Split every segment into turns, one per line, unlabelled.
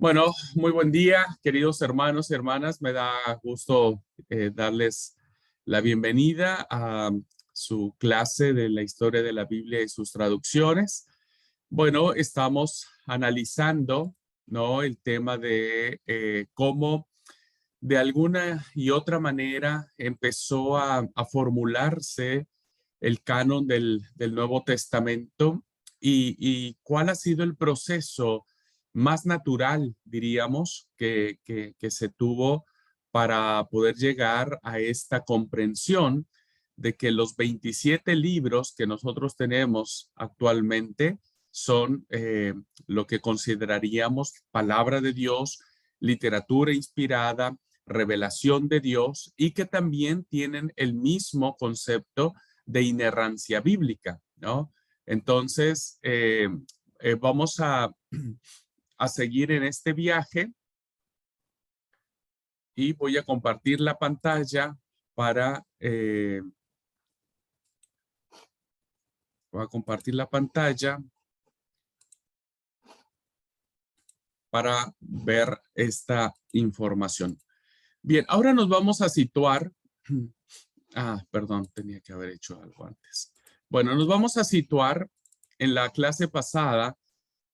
Bueno, muy buen día, queridos hermanos y hermanas. Me da gusto darles la bienvenida a su clase de la historia de la Biblia y sus traducciones. Bueno, estamos analizando, ¿no? El tema de cómo de alguna y otra manera empezó a formularse el canon del Nuevo Testamento y cuál ha sido el proceso más natural, diríamos, que se tuvo para poder llegar a esta comprensión de que los 27 libros que nosotros tenemos actualmente son lo que consideraríamos palabra de Dios, literatura inspirada, revelación de Dios y que también tienen el mismo concepto de inerrancia bíblica, ¿no? Entonces, vamos a seguir en este viaje y voy a compartir la pantalla para, voy a compartir la pantalla para ver esta información. Bien, ahora nos vamos a situar. Perdón, tenía que haber hecho algo antes. Bueno, nos vamos a situar en la clase pasada.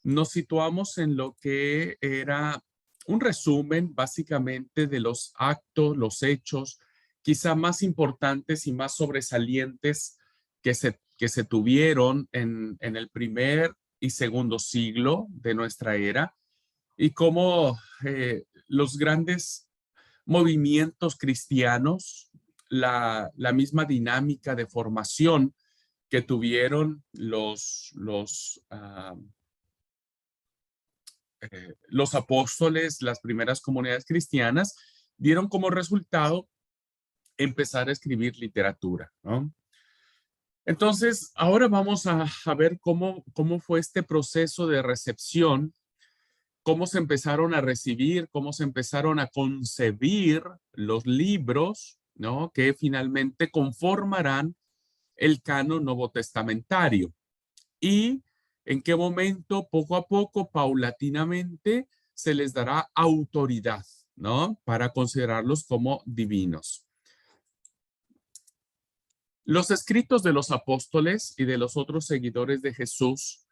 Nos situamos en lo que era un resumen básicamente de los actos, los hechos, quizá más importantes y más sobresalientes que se tuvieron en el primer y segundo siglo de nuestra era y cómo los grandes movimientos cristianos, la misma dinámica de formación que tuvieron los apóstoles, las primeras comunidades cristianas, dieron como resultado empezar a escribir literatura, ¿no? Entonces, ahora vamos a ver cómo fue este proceso de recepción, cómo se empezaron a recibir, cómo se empezaron a concebir los libros, ¿no? Que finalmente conformarán el canon nuevo testamentario. Y en qué momento, poco a poco, paulatinamente, se les dará autoridad, ¿no? Para considerarlos como divinos. Los escritos de los apóstoles y de los otros seguidores de Jesús,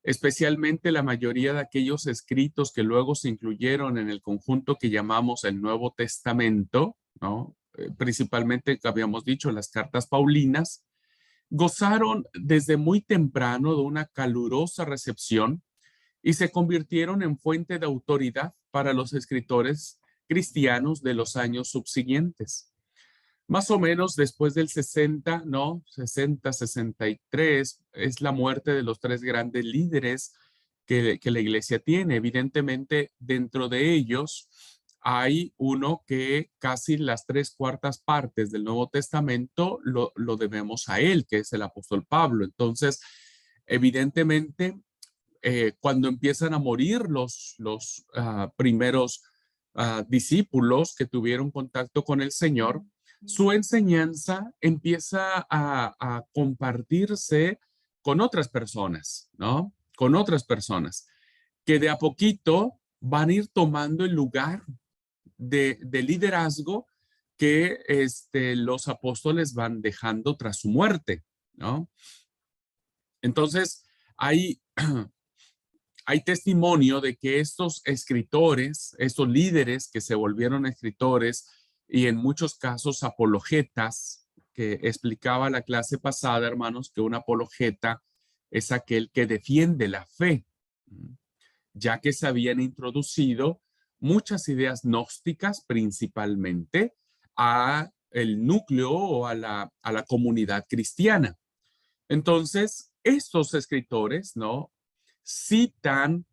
especialmente la mayoría de aquellos escritos que luego se incluyeron en el conjunto que llamamos el Nuevo Testamento, ¿no? Principalmente, que habíamos dicho, las cartas paulinas, gozaron desde muy temprano de una calurosa recepción y se convirtieron en fuente de autoridad para los escritores cristianos de los años subsiguientes. Más o menos después del 60, ¿no? 63 es la muerte de los tres grandes líderes que la iglesia tiene. Evidentemente, dentro de ellos hay uno que casi las 3/4 del Nuevo Testamento lo debemos a él, que es el apóstol Pablo. Entonces, evidentemente, cuando empiezan a morir los primeros discípulos que tuvieron contacto con el Señor, su enseñanza empieza a compartirse con otras personas, ¿no? Con otras personas que de a poquito van a ir tomando el lugar de liderazgo que los apóstoles van dejando tras su muerte, ¿no? Entonces, hay, hay testimonio de que estos escritores, estos líderes que se volvieron escritores y en muchos casos apologetas, que explicaba la clase pasada, hermanos, que un apologeta es aquel que defiende la fe, ya que se habían introducido muchas ideas gnósticas principalmente a el núcleo o a la comunidad cristiana. Entonces, estos escritores, ¿no? Citan,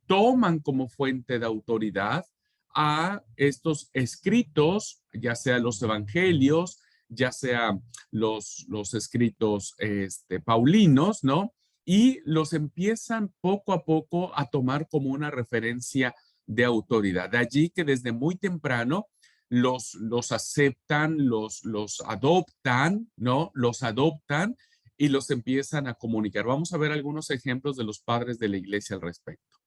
toman como fuente de autoridad a estos escritos, ya sea los evangelios, ya sea los escritos paulinos, ¿no? Y los empiezan poco a poco a tomar como una referencia de autoridad. De allí que desde muy temprano los aceptan, los adoptan, ¿no? Los adoptan y los empiezan a comunicar. Vamos a ver algunos ejemplos de los padres de la iglesia al respecto.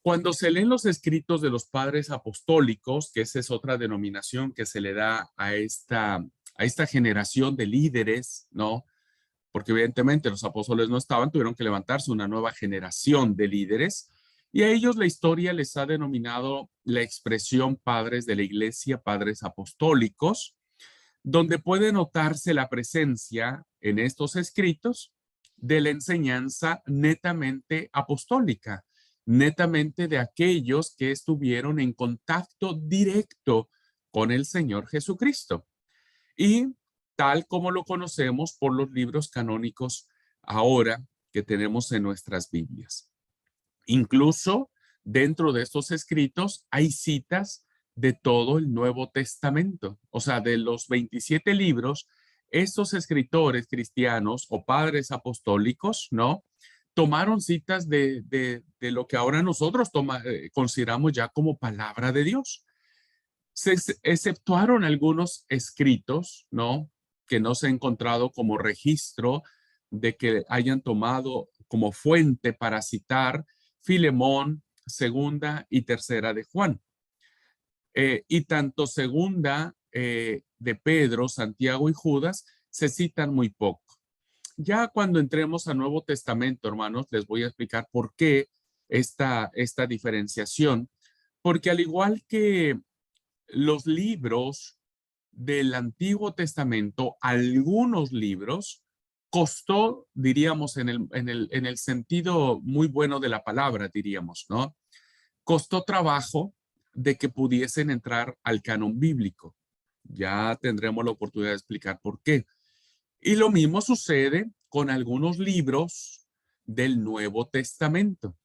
Cuando se leen los escritos de los padres apostólicos, que esa es otra denominación que se le da a esta generación de líderes, ¿no? Porque evidentemente los apóstoles no estaban, tuvieron que levantarse una nueva generación de líderes, y a ellos la historia les ha denominado la expresión padres de la iglesia, padres apostólicos, donde puede notarse la presencia en estos escritos de la enseñanza netamente apostólica, netamente de aquellos que estuvieron en contacto directo con el Señor Jesucristo. Y tal como lo conocemos por los libros canónicos ahora que tenemos en nuestras Biblias. Incluso dentro de estos escritos hay citas de todo el Nuevo Testamento. O sea, de los 27 libros, estos escritores cristianos o padres apostólicos, ¿no? Tomaron citas de lo que ahora nosotros consideramos ya como palabra de Dios. Se exceptuaron algunos escritos, ¿no? Que no se ha encontrado como registro de que hayan tomado como fuente para citar Filemón, segunda y tercera de Juan. Y tanto segunda de Pedro, Santiago y Judas se citan muy poco. Ya cuando entremos al Nuevo Testamento, hermanos, les voy a explicar por qué esta diferenciación. Porque al igual que los libros del Antiguo Testamento, algunos libros, costó, diríamos, en el sentido muy bueno de la palabra, diríamos, ¿no? Costó trabajo de que pudiesen entrar al canon bíblico. Ya tendremos la oportunidad de explicar por qué. Y lo mismo sucede con algunos libros del Nuevo Testamento,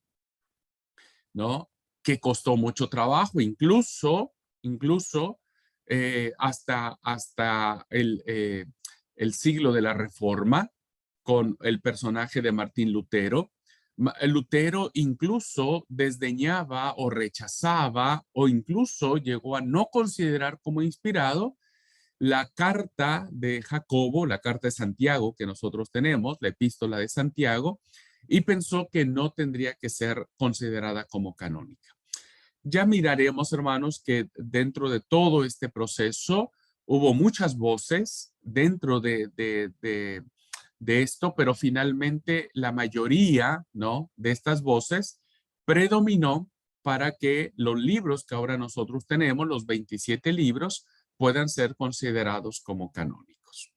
¿no? Que costó mucho trabajo, incluso hasta el siglo de la Reforma, con el personaje de Martín Lutero. Lutero incluso desdeñaba o rechazaba o incluso llegó a no considerar como inspirado la carta de Jacobo, la carta de Santiago que nosotros tenemos, la epístola de Santiago, y pensó que no tendría que ser considerada como canónica. Ya miraremos, hermanos, que dentro de todo este proceso hubo muchas voces dentro de esto, pero finalmente la mayoría, ¿no? De estas voces predominó para que los libros que ahora nosotros tenemos, los 27 libros, puedan ser considerados como canónicos.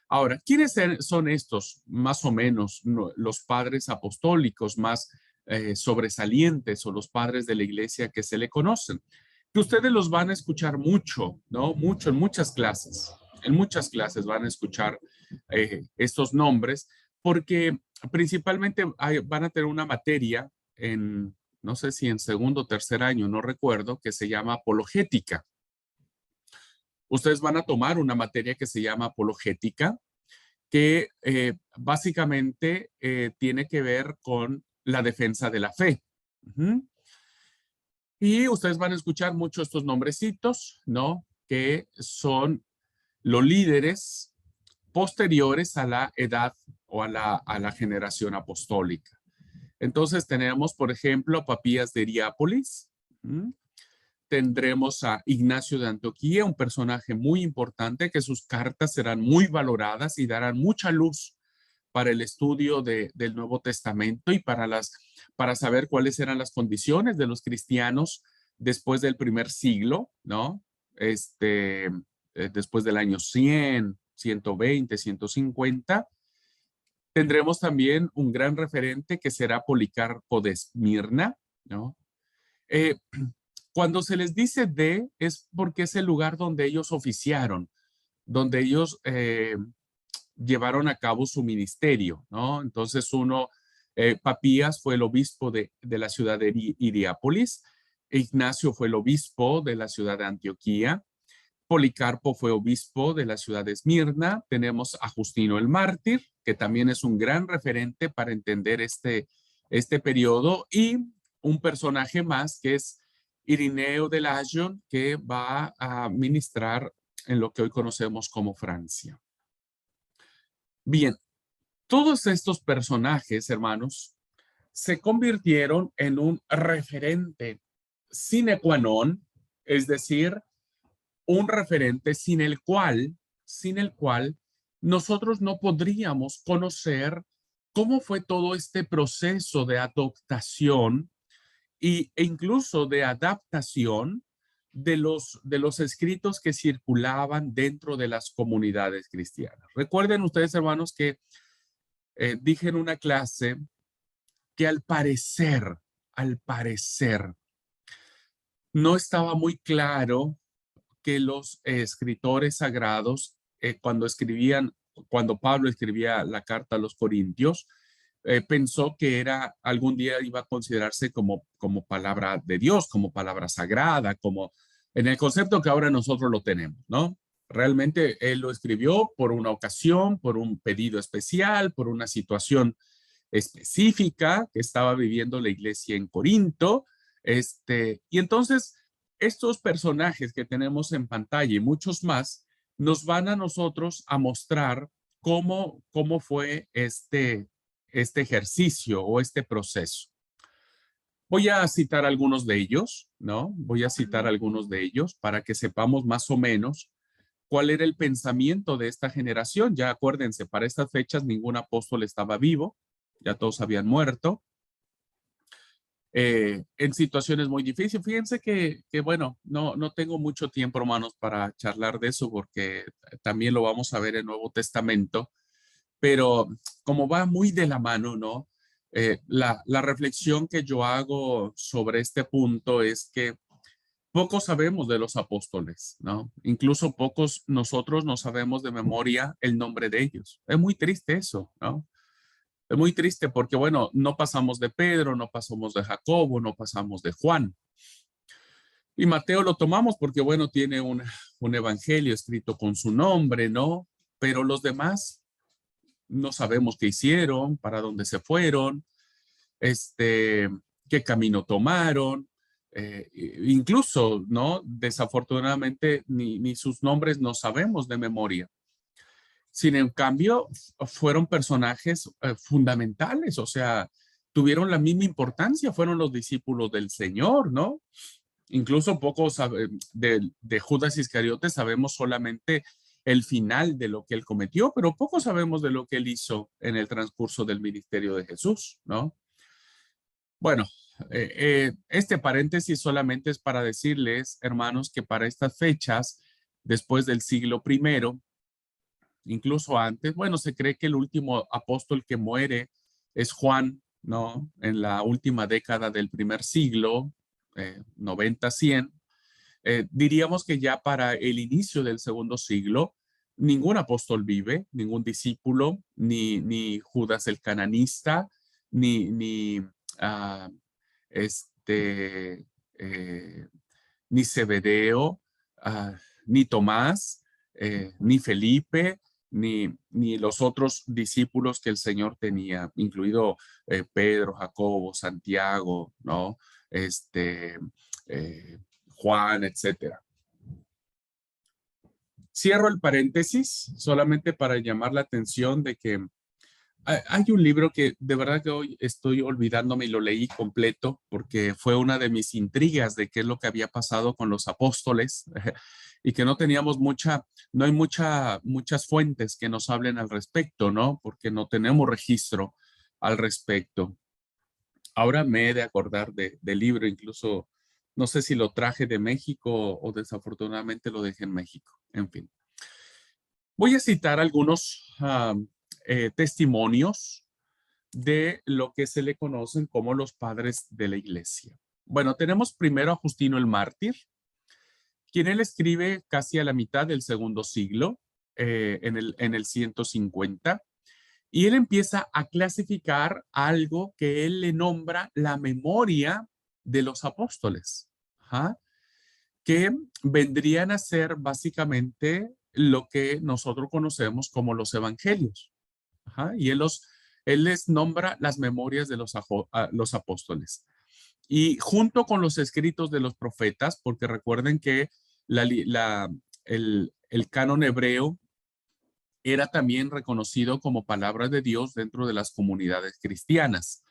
Ahora, ¿quiénes son estos más o menos los padres apostólicos más sobresalientes o los padres de la iglesia que se le conocen? Que ustedes los van a escuchar mucho, ¿no? Mucho en muchas clases. En muchas clases van a escuchar estos nombres porque principalmente van a tener una materia en, no sé si en segundo o tercer año, no recuerdo, que se llama apologética. Ustedes van a tomar una materia que se llama apologética, que básicamente tiene que ver con la defensa de la fe. Y ustedes van a escuchar mucho estos nombrecitos, ¿no? Que son los líderes posteriores a la edad o a la generación apostólica. Entonces tenemos, por ejemplo, a Papías de Hierápolis. Tendremos a Ignacio de Antioquía, un personaje muy importante que sus cartas serán muy valoradas y darán mucha luz para el estudio del Nuevo Testamento y para saber cuáles eran las condiciones de los cristianos después del primer siglo, ¿no? Después del año 100, 120, 150. Tendremos también un gran referente que será Policarpo de Esmirna, ¿no? Eh, Cuando se les dice es porque es el lugar donde ellos oficiaron, donde ellos llevaron a cabo su ministerio, ¿no? Entonces Papías fue el obispo de la ciudad de Hierápolis, Ignacio fue el obispo de la ciudad de Antioquía, Policarpo fue obispo de la ciudad de Esmirna, tenemos a Justino el Mártir, que también es un gran referente para entender este periodo, y un personaje más que es Irineo de Lyon, que va a ministrar en lo que hoy conocemos como Francia. Bien, todos estos personajes, hermanos, se convirtieron en un referente sine qua non, es decir, un referente sin el cual nosotros no podríamos conocer cómo fue todo este proceso de adoptación e incluso de adaptación de los escritos que circulaban dentro de las comunidades cristianas. Recuerden ustedes, hermanos, que dije en una clase que al parecer, no estaba muy claro que los escritores sagrados, cuando Pablo escribía la carta a los Corintios, pensó que algún día iba a considerarse como palabra de Dios, como palabra sagrada, como en el concepto que ahora nosotros lo tenemos, ¿no? Realmente él lo escribió por una ocasión, por un pedido especial, por una situación específica que estaba viviendo la iglesia en Corinto. Y entonces estos personajes que tenemos en pantalla y muchos más nos van a nosotros a mostrar cómo fue este ejercicio o este proceso. Voy a citar algunos de ellos, ¿no? Voy a citar algunos de ellos para que sepamos más o menos cuál era el pensamiento de esta generación. Ya acuérdense, para estas fechas ningún apóstol estaba vivo, ya todos habían muerto. En situaciones muy difíciles. Fíjense que bueno, no tengo mucho tiempo, hermanos, para charlar de eso porque también lo vamos a ver en el Nuevo Testamento, pero como va muy de la mano, ¿no? La reflexión que yo hago sobre este punto es que poco sabemos de los apóstoles, ¿no? Incluso pocos nosotros no sabemos de memoria el nombre de ellos. Es muy triste eso, ¿no? Es muy triste porque, bueno, no pasamos de Pedro, no pasamos de Jacobo, no pasamos de Juan. Y Mateo lo tomamos porque, bueno, tiene un evangelio escrito con su nombre, ¿no? Pero los demás no sabemos qué hicieron, para dónde se fueron, qué camino tomaron. Incluso, ¿no? Desafortunadamente, ni sus nombres no sabemos de memoria. Sin en cambio, fueron personajes fundamentales, o sea, tuvieron la misma importancia, fueron los discípulos del Señor, ¿no? Incluso de Judas Iscariote sabemos solamente el final de lo que él cometió, pero poco sabemos de lo que él hizo en el transcurso del ministerio de Jesús, ¿no? Bueno, este paréntesis solamente es para decirles, hermanos, que para estas fechas, después del siglo primero, incluso antes, bueno, se cree que el último apóstol que muere es Juan, ¿no? En la última década del primer siglo, 90, 100. Diríamos que ya para el inicio del segundo siglo, ningún apóstol vive, ningún discípulo, ni Judas el cananista, ni ah, este, eh, ni Zebedeo, ni Tomás, ni Felipe, ni los otros discípulos que el Señor tenía, incluido Pedro, Jacobo, Santiago, ¿no? Eh, Juan, etcétera. Cierro el paréntesis solamente para llamar la atención de que hay un libro que de verdad que hoy estoy olvidándome y lo leí completo porque fue una de mis intrigas de qué es lo que había pasado con los apóstoles y que no teníamos no hay muchas fuentes que nos hablen al respecto, ¿no? Porque no tenemos registro al respecto. Ahora me he de acordar del libro, incluso no sé si lo traje de México o desafortunadamente lo dejé en México. En fin. Voy a citar algunos testimonios de lo que se le conocen como los padres de la iglesia. Bueno, tenemos primero a Justino el Mártir, quien él escribe casi a la mitad del segundo siglo, en el 150, y él empieza a clasificar algo que él le nombra la memoria de los apóstoles, ¿ja? Que vendrían a ser básicamente lo que nosotros conocemos como los evangelios. ¿Ja? Y él les nombra las memorias de los apóstoles. Y junto con los escritos de los profetas, porque recuerden que el canon hebreo era también reconocido como palabra de Dios dentro de las comunidades cristianas.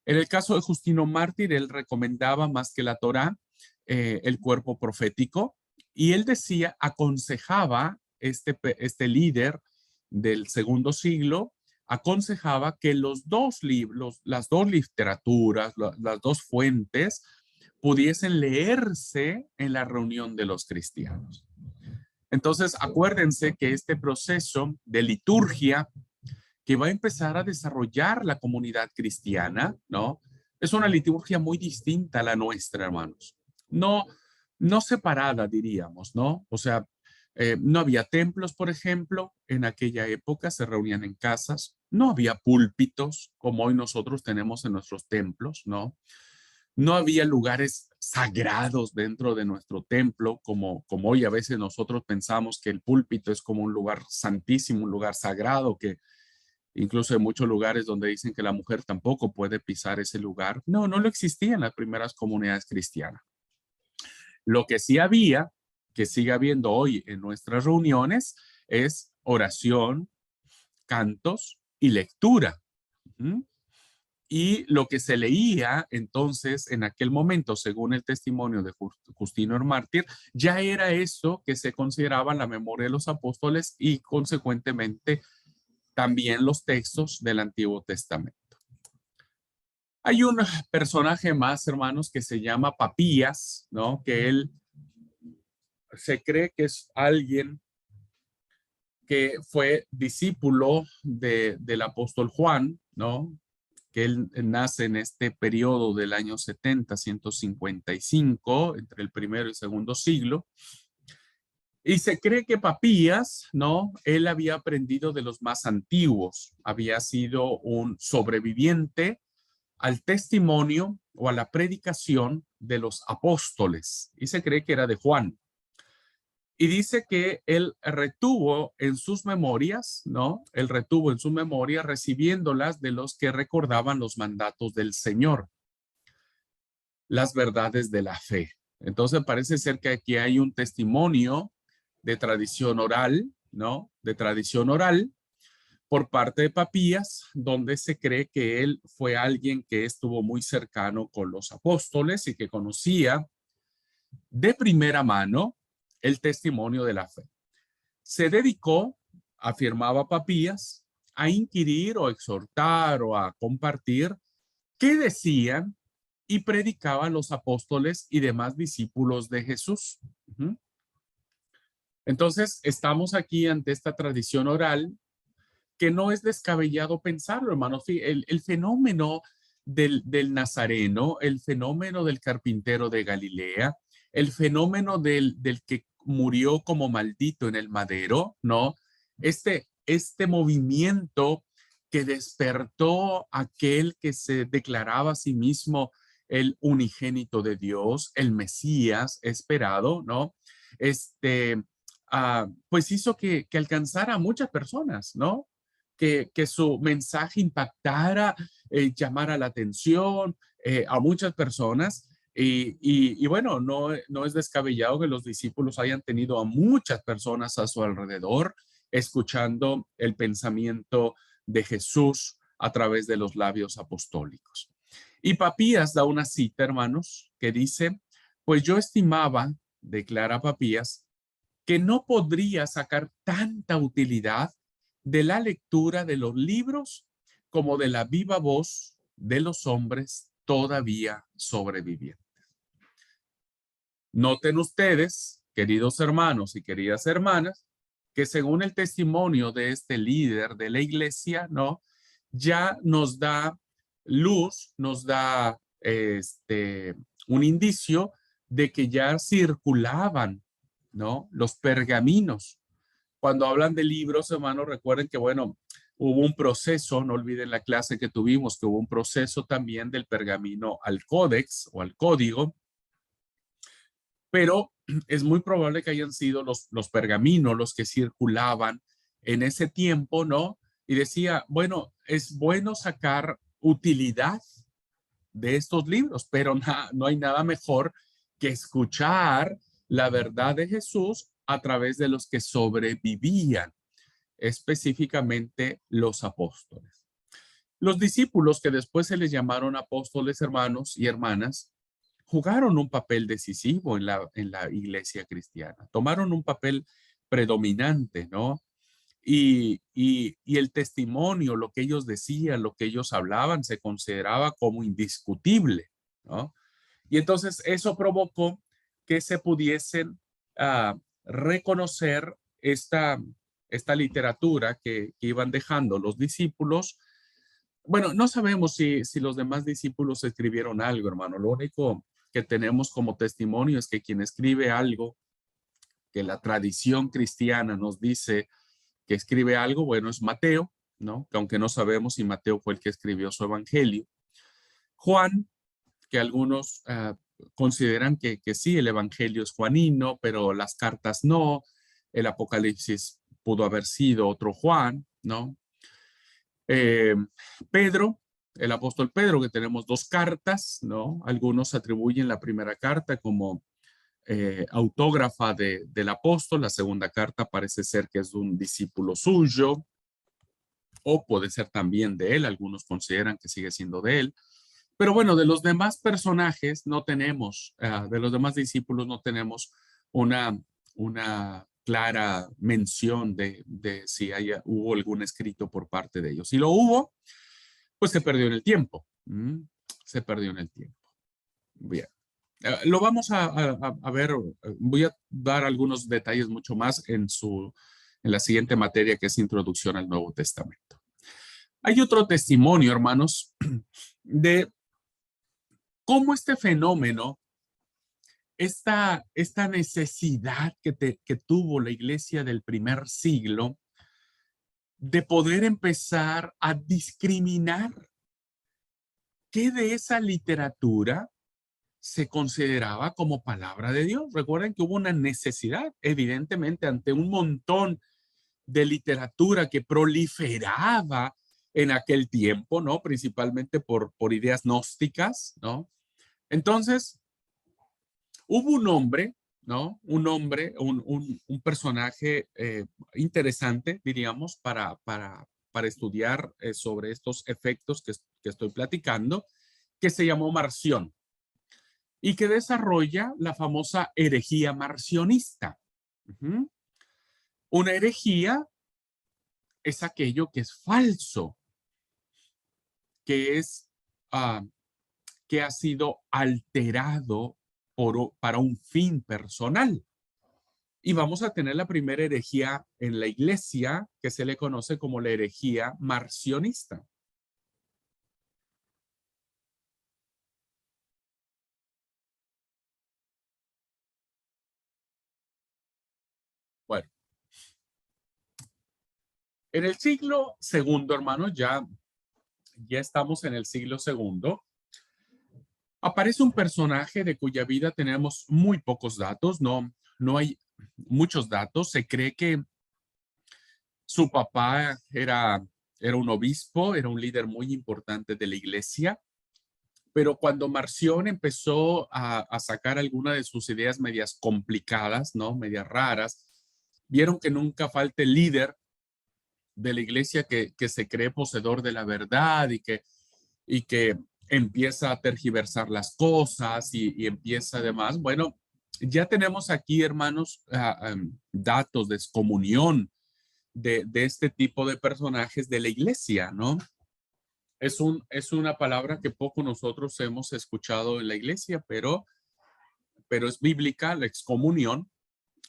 En el caso de Justino Mártir, él recomendaba más que la Torá, el cuerpo profético, y él decía, aconsejaba este líder del segundo siglo, aconsejaba que los dos libros, las dos literaturas, las dos fuentes, pudiesen leerse en la reunión de los cristianos. Entonces, acuérdense que este proceso de liturgia que va a empezar a desarrollar la comunidad cristiana, ¿no? Es una liturgia muy distinta a la nuestra, hermanos. No, no separada, diríamos, ¿no? O sea, no había templos, por ejemplo, en aquella época se reunían en casas, no había púlpitos como hoy nosotros tenemos en nuestros templos, ¿no? No había lugares sagrados dentro de nuestro templo, como hoy a veces nosotros pensamos que el púlpito es como un lugar santísimo, un lugar sagrado, que incluso hay muchos lugares donde dicen que la mujer tampoco puede pisar ese lugar. No, no lo existía en las primeras comunidades cristianas. Lo que sí había, que sigue habiendo hoy en nuestras reuniones, es oración, cantos y lectura. ¿Mm? Y lo que se leía entonces en aquel momento, según el testimonio de Justino el Mártir, ya era eso que se consideraba la memoria de los apóstoles y consecuentemente también los textos del Antiguo Testamento. Hay un personaje más, hermanos, que se llama Papías, ¿no? Que él se cree que es alguien que fue discípulo del apóstol Juan, ¿no? Que él nace en este periodo del año 70, 155, entre el primero y el segundo siglo. Y se cree que Papías, ¿no? Él había aprendido de los más antiguos, había sido un sobreviviente al testimonio o a la predicación de los apóstoles y se cree que era de Juan. Y dice que él retuvo en sus memorias, ¿no? Él retuvo en su memoria recibiéndolas de los que recordaban los mandatos del Señor, las verdades de la fe. Entonces parece ser que aquí hay un testimonio de tradición oral, ¿no? De tradición oral por parte de Papías, donde se cree que él fue alguien que estuvo muy cercano con los apóstoles y que conocía de primera mano el testimonio de la fe. Se dedicó, afirmaba Papías, a inquirir o exhortar o a compartir qué decían y predicaban los apóstoles y demás discípulos de Jesús. Entonces, estamos aquí ante esta tradición oral que no es descabellado pensarlo, hermanos. El fenómeno del Nazareno, el fenómeno del carpintero de Galilea, el fenómeno del que murió como maldito en el madero, ¿no? Este movimiento que despertó aquel que se declaraba a sí mismo el unigénito de Dios, el Mesías esperado, ¿no? Pues hizo que alcanzara a muchas personas, ¿no? Que su mensaje impactara, llamara la atención a muchas personas. Y bueno, no es descabellado que los discípulos hayan tenido a muchas personas a su alrededor escuchando el pensamiento de Jesús a través de los labios apostólicos. Y Papías da una cita, hermanos, que dice, pues yo estimaba, declara Papías, que no podría sacar tanta utilidad de la lectura de los libros como de la viva voz de los hombres todavía sobrevivientes. Noten ustedes, queridos hermanos y queridas hermanas, que según el testimonio de este líder de la iglesia, ¿no? Ya nos da luz, nos da un indicio de que ya circulaban, ¿no? Los pergaminos. Cuando hablan de libros, hermanos, recuerden que, bueno, hubo un proceso, no olviden la clase que tuvimos, que hubo un proceso también del pergamino al códex o al código, pero es muy probable que hayan sido los pergaminos los que circulaban en ese tiempo, ¿no? Y decía, bueno, es bueno sacar utilidad de estos libros, pero no hay nada mejor que escuchar la verdad de Jesús a través de los que sobrevivían, específicamente los apóstoles. Los discípulos, que después se les llamaron apóstoles, hermanos y hermanas, jugaron un papel decisivo en la iglesia cristiana. Tomaron un papel predominante, ¿no? Y el testimonio, lo que ellos decían, lo que ellos hablaban, se consideraba como indiscutible, ¿no? Y entonces eso provocó que se pudiesen reconocer esta literatura que iban dejando los discípulos. Bueno, no sabemos si los demás discípulos escribieron algo, hermano. Lo único que tenemos como testimonio es que quien escribe algo, que la tradición cristiana nos dice que escribe algo, bueno, es Mateo, ¿no? Que aunque no sabemos si Mateo fue el que escribió su evangelio. Juan, que algunos consideran que sí, el evangelio es juanino, pero las cartas no. El Apocalipsis pudo haber sido otro Juan, ¿no? Eh, Pedro, el apóstol Pedro, que tenemos dos cartas, ¿no? Algunos atribuyen la primera carta como autógrafa del apóstol, la segunda carta parece ser que es de un discípulo suyo, o puede ser también de él, algunos consideran que sigue siendo de él. Pero bueno, de los demás personajes no tenemos, de los demás discípulos no tenemos una clara mención de si hubo algún escrito por parte de ellos. Si lo hubo, pues se perdió en el tiempo. Se perdió en el tiempo. Bien. Lo vamos a ver, voy a dar algunos detalles mucho más en la siguiente materia, que es Introducción al Nuevo Testamento. Hay otro testimonio, hermanos, de cómo este fenómeno, esta necesidad que tuvo la iglesia del primer siglo de poder empezar a discriminar qué de esa literatura se consideraba como palabra de Dios. Recuerden que hubo una necesidad, evidentemente, ante un montón de literatura que proliferaba en aquel tiempo, ¿no? Principalmente por ideas gnósticas, ¿no? Entonces, hubo un hombre, ¿no? Un personaje interesante, diríamos, para estudiar sobre estos efectos que estoy platicando, que se llamó Marción y que desarrolla la famosa herejía marcionista. Una herejía es aquello que es falso, que es que ha sido alterado para un fin personal. Y vamos a tener la primera herejía en la iglesia, que se le conoce como la herejía marcionista. Bueno, en el siglo segundo, hermanos, ya estamos en el siglo segundo, aparece un personaje de cuya vida tenemos muy pocos datos, no hay muchos datos. Se cree que su papá era un obispo, era un líder muy importante de la iglesia, pero cuando Marción empezó a sacar algunas de sus ideas medias complicadas, ¿no? Medias raras, vieron que nunca falta el líder de la iglesia que se cree poseedor de la verdad y que empieza a tergiversar las cosas y empieza además, bueno, ya tenemos aquí, hermanos, datos de excomunión de este tipo de personajes de la iglesia, ¿no? Es una palabra que poco nosotros hemos escuchado en la iglesia, pero es bíblica, la excomunión.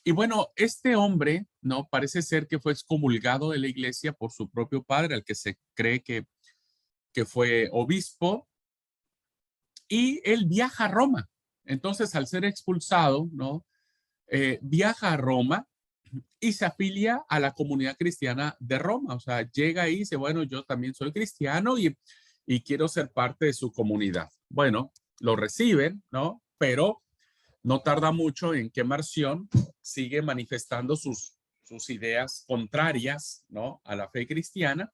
Y bueno, este hombre, ¿no? Parece ser que fue excomulgado de la iglesia por su propio padre, al que se cree que fue obispo, y él viaja a Roma. Entonces, al ser expulsado, ¿no? Viaja a Roma y se afilia a la comunidad cristiana de Roma. O sea, llega ahí y dice, bueno, yo también soy cristiano y quiero ser parte de su comunidad. Bueno, lo reciben, ¿no? Pero no tarda mucho en que Marción sigue manifestando sus ideas contrarias, ¿no? A la fe cristiana,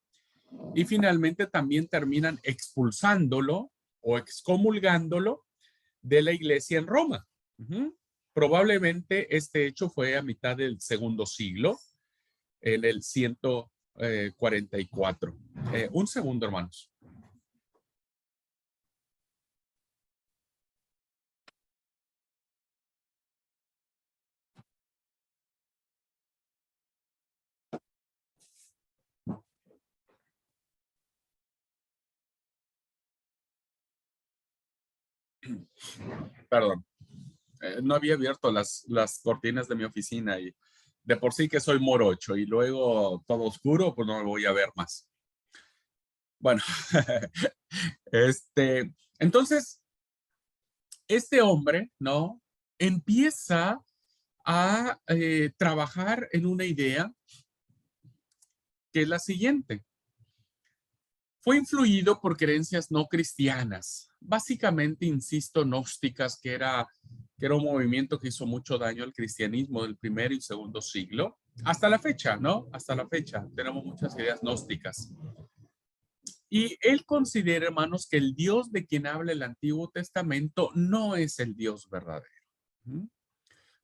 y finalmente también terminan expulsándolo o excomulgándolo de la iglesia en Roma. Probablemente este hecho fue a mitad del segundo siglo, en el 144. Un segundo, hermanos. Perdón, no había abierto las cortinas de mi oficina y de por sí que soy morocho y luego todo oscuro, pues no me voy a ver más. Bueno, entonces, este hombre, ¿no? Empieza a trabajar en una idea que es la siguiente. Fue influido por creencias no cristianas, básicamente, insisto, gnósticas, que era un movimiento que hizo mucho daño al cristianismo del primer y segundo siglo. Hasta la fecha, ¿no? Hasta la fecha tenemos muchas ideas gnósticas. Y él considera, hermanos, que el Dios de quien habla el Antiguo Testamento no es el Dios verdadero. ¿Mm?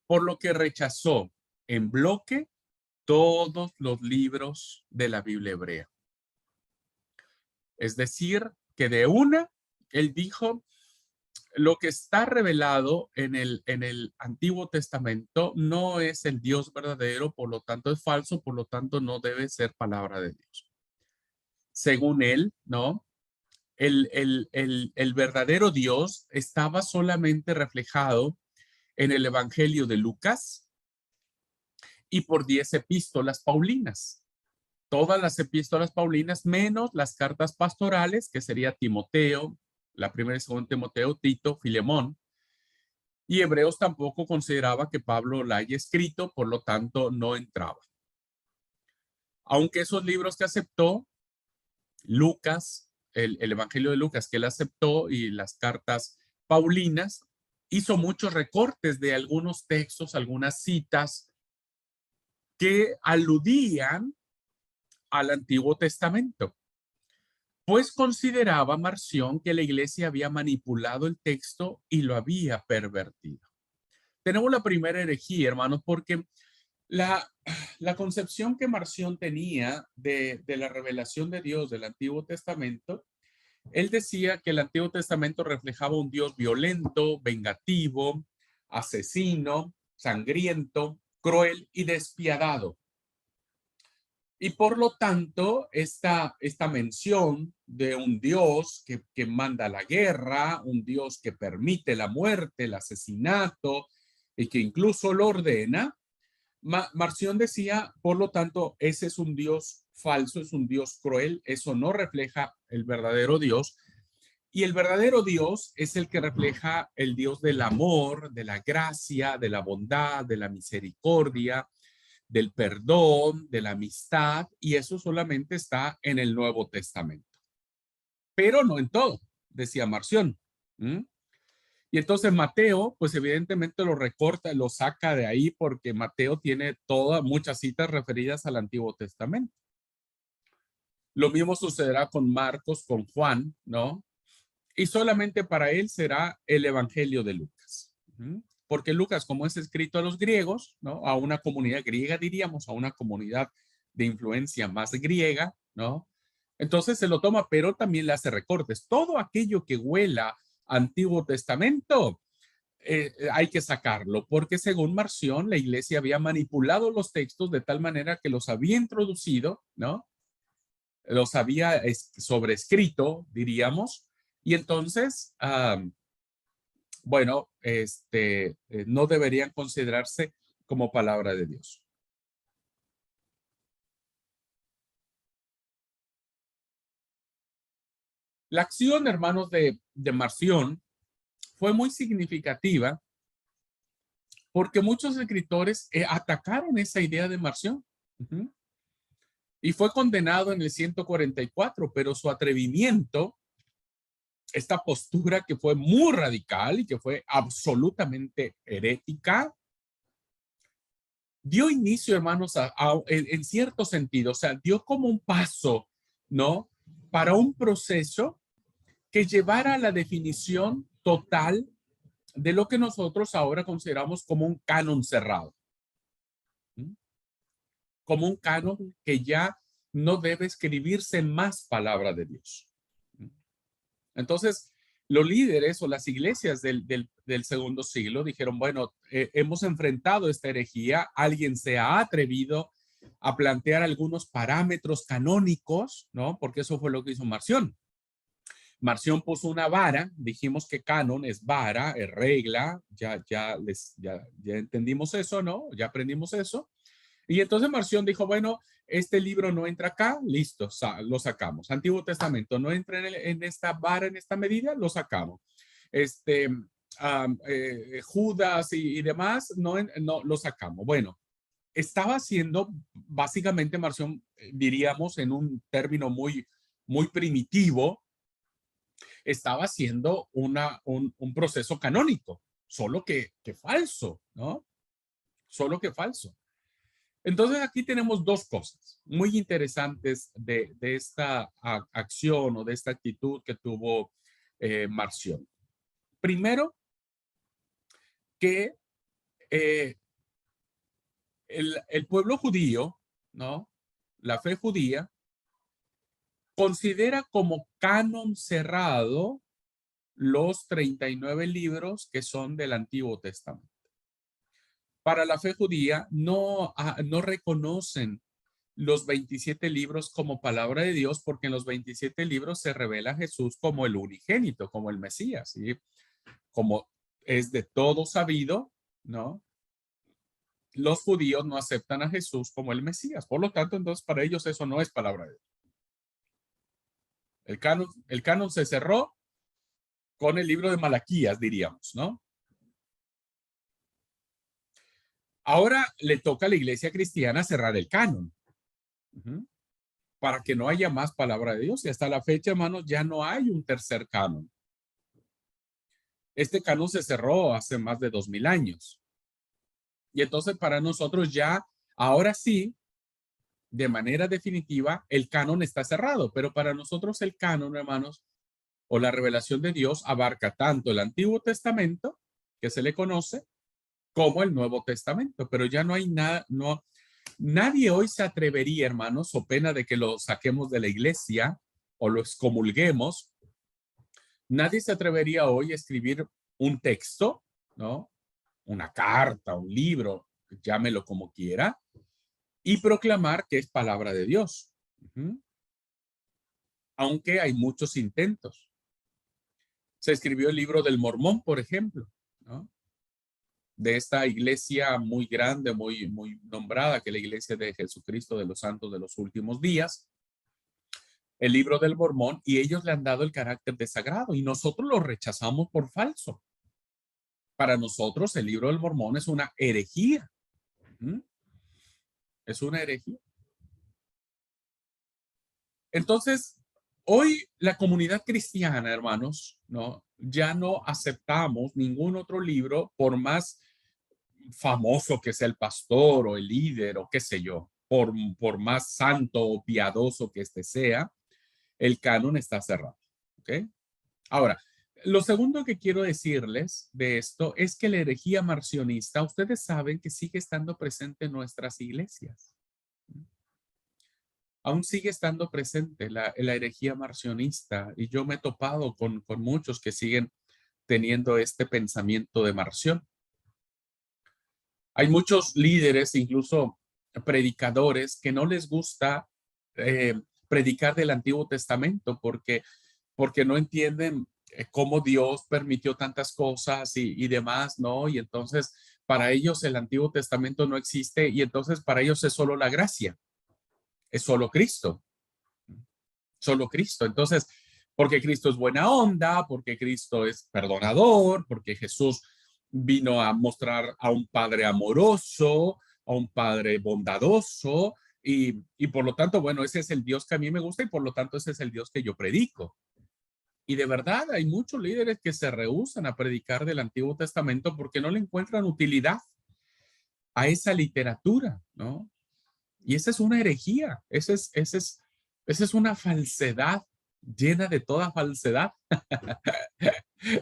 Por lo que rechazó en bloque todos los libros de la Biblia hebrea. Es decir, que de una, él dijo, lo que está revelado en el Antiguo Testamento no es el Dios verdadero, por lo tanto es falso, por lo tanto no debe ser palabra de Dios. Según él, ¿no? El verdadero Dios estaba solamente reflejado en el Evangelio de Lucas y por 10 epístolas paulinas. Todas las epístolas paulinas, menos las cartas pastorales, que sería Timoteo, la primera y segunda Timoteo, Tito, Filemón. Y Hebreos tampoco consideraba que Pablo la haya escrito, por lo tanto no entraba. Aunque esos libros que aceptó, Lucas, el Evangelio de Lucas que él aceptó y las cartas paulinas, hizo muchos recortes de algunos textos, algunas citas que aludían al Antiguo Testamento. Pues consideraba Marción que la iglesia había manipulado el texto y lo había pervertido. Tenemos la primera herejía, hermanos, porque la concepción que Marción tenía de la revelación de Dios del Antiguo Testamento, él decía que el Antiguo Testamento reflejaba un Dios violento, vengativo, asesino, sangriento, cruel y despiadado. Y por lo tanto, esta mención de un Dios que manda la guerra, un Dios que permite la muerte, el asesinato y que incluso lo ordena, Marción decía, por lo tanto, ese es un Dios falso, es un Dios cruel, eso no refleja el verdadero Dios. Y el verdadero Dios es el que refleja el Dios del amor, de la gracia, de la bondad, de la misericordia, del perdón, de la amistad, y eso solamente está en el Nuevo Testamento. Pero no en todo, decía Marción. ¿Mm? Y entonces Mateo, pues evidentemente lo recorta, lo saca de ahí porque Mateo tiene muchas citas referidas al Antiguo Testamento. Lo mismo sucederá con Marcos, con Juan, ¿no? Y solamente para él será el Evangelio de Lucas. ¿Mm? Porque Lucas, como es escrito a los griegos, ¿no? A una comunidad griega, diríamos, a una comunidad de influencia más griega, ¿no? Entonces se lo toma, pero también le hace recortes. Todo aquello que huela Antiguo Testamento, hay que sacarlo, porque según Marción, la iglesia había manipulado los textos de tal manera que los había introducido, ¿no? Los había sobrescrito, diríamos, y entonces, bueno, no deberían considerarse como palabra de Dios. La acción, hermanos, de Marción fue muy significativa porque muchos escritores atacaron esa idea de Marción. Uh-huh. Y fue condenado en el 144, pero su atrevimiento, esta postura que fue muy radical y que fue absolutamente herética, dio inicio, hermanos, en cierto sentido, o sea, dio como un paso, ¿no? Para un proceso que llevara a la definición total de lo que nosotros ahora consideramos como un canon cerrado. ¿Mm? Como un canon que ya no debe escribirse más palabra de Dios. Entonces, los líderes o las iglesias del segundo siglo dijeron, bueno, hemos enfrentado esta herejía, alguien se ha atrevido a plantear algunos parámetros canónicos, ¿no? Porque eso fue lo que hizo Marción. Marción puso una vara, dijimos que canon es vara, es regla, ya entendimos eso, ¿no? Ya aprendimos eso. Y entonces Marción dijo, bueno, este libro no entra acá, listo, lo sacamos. Antiguo Testamento no entra en esta vara, en esta medida, lo sacamos. Judas y demás, no lo sacamos. Bueno, estaba haciendo básicamente Marción, diríamos en un término muy primitivo, estaba haciendo un proceso canónico, solo que falso, ¿no? Solo que falso. Entonces aquí tenemos dos cosas muy interesantes de esta acción o de esta actitud que tuvo Marción. Primero, que el pueblo judío, ¿no? La fe judía, considera como canon cerrado los 39 libros que son del Antiguo Testamento. Para la fe judía no reconocen los 27 libros como palabra de Dios, porque en los 27 libros se revela Jesús como el unigénito, como el Mesías, ¿sí? Como es de todo sabido, ¿no? Los judíos no aceptan a Jesús como el Mesías. Por lo tanto, entonces para ellos eso no es palabra de Dios. El canon se cerró con el libro de Malaquías, diríamos, ¿no? Ahora le toca a la iglesia cristiana cerrar el canon, para que no haya más palabra de Dios. Y hasta la fecha, hermanos, ya no hay un tercer canon. Este canon se cerró hace más de 2000 años. Y entonces para nosotros ya, ahora sí, de manera definitiva, el canon está cerrado. Pero para nosotros el canon, hermanos, o la revelación de Dios abarca tanto el Antiguo Testamento, que se le conoce, como el Nuevo Testamento. Pero ya no hay nada, nadie hoy se atrevería, hermanos, o pena de que lo saquemos de la iglesia o lo excomulguemos, nadie se atrevería hoy a escribir un texto, ¿no? Una carta, un libro, llámelo como quiera, y proclamar que es palabra de Dios. Aunque hay muchos intentos. Se escribió el libro del Mormón, por ejemplo, ¿no? De esta iglesia muy grande, muy nombrada, que es la iglesia de Jesucristo de los Santos de los Últimos Días, el libro del Mormón, y ellos le han dado el carácter de sagrado y nosotros lo rechazamos por falso. Para nosotros el libro del Mormón es una herejía. Es una herejía. Entonces, hoy la comunidad cristiana, hermanos, ¿no? Ya no aceptamos ningún otro libro, por más famoso que sea el pastor o el líder o qué sé yo, por más santo o piadoso que este sea, el canon está cerrado. ¿Ok? Ahora, lo segundo que quiero decirles de esto es que la herejía marcionista, ustedes saben que sigue estando presente en nuestras iglesias. Aún sigue estando presente la herejía marcionista, y yo me he topado con muchos que siguen teniendo este pensamiento de Marción. Hay muchos líderes, incluso predicadores, que no les gusta predicar del Antiguo Testamento porque no entienden cómo Dios permitió tantas cosas y demás, ¿no? Y entonces para ellos el Antiguo Testamento no existe, y entonces para ellos es solo la gracia, es solo Cristo, solo Cristo. Entonces, porque Cristo es buena onda, porque Cristo es perdonador, porque Jesús vino a mostrar a un Padre amoroso, a un Padre bondadoso, y por lo tanto, bueno, ese es el Dios que a mí me gusta, y por lo tanto ese es el Dios que yo predico. Y de verdad hay muchos líderes que se rehúsan a predicar del Antiguo Testamento porque no le encuentran utilidad a esa literatura, ¿no? Y esa es una herejía, esa es una falsedad llena de toda falsedad,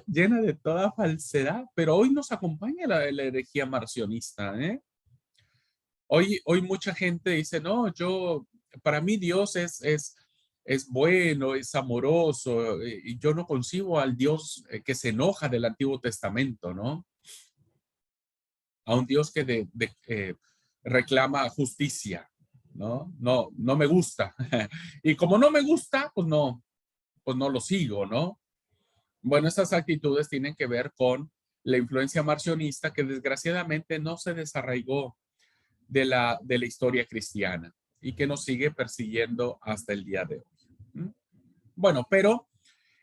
llena de toda falsedad. Pero hoy nos acompaña la herejía marcionista, ¿eh? Hoy mucha gente dice, no, para mí Dios es bueno, es amoroso, y yo no concibo al Dios que se enoja del Antiguo Testamento, ¿no? A un Dios que reclama justicia, ¿no? No me gusta. Y como no me gusta, pues no, pues no lo sigo, ¿no? Bueno, esas actitudes tienen que ver con la influencia marcionista que desgraciadamente no se desarraigó de la historia cristiana y que nos sigue persiguiendo hasta el día de hoy. ¿Mm? Bueno, pero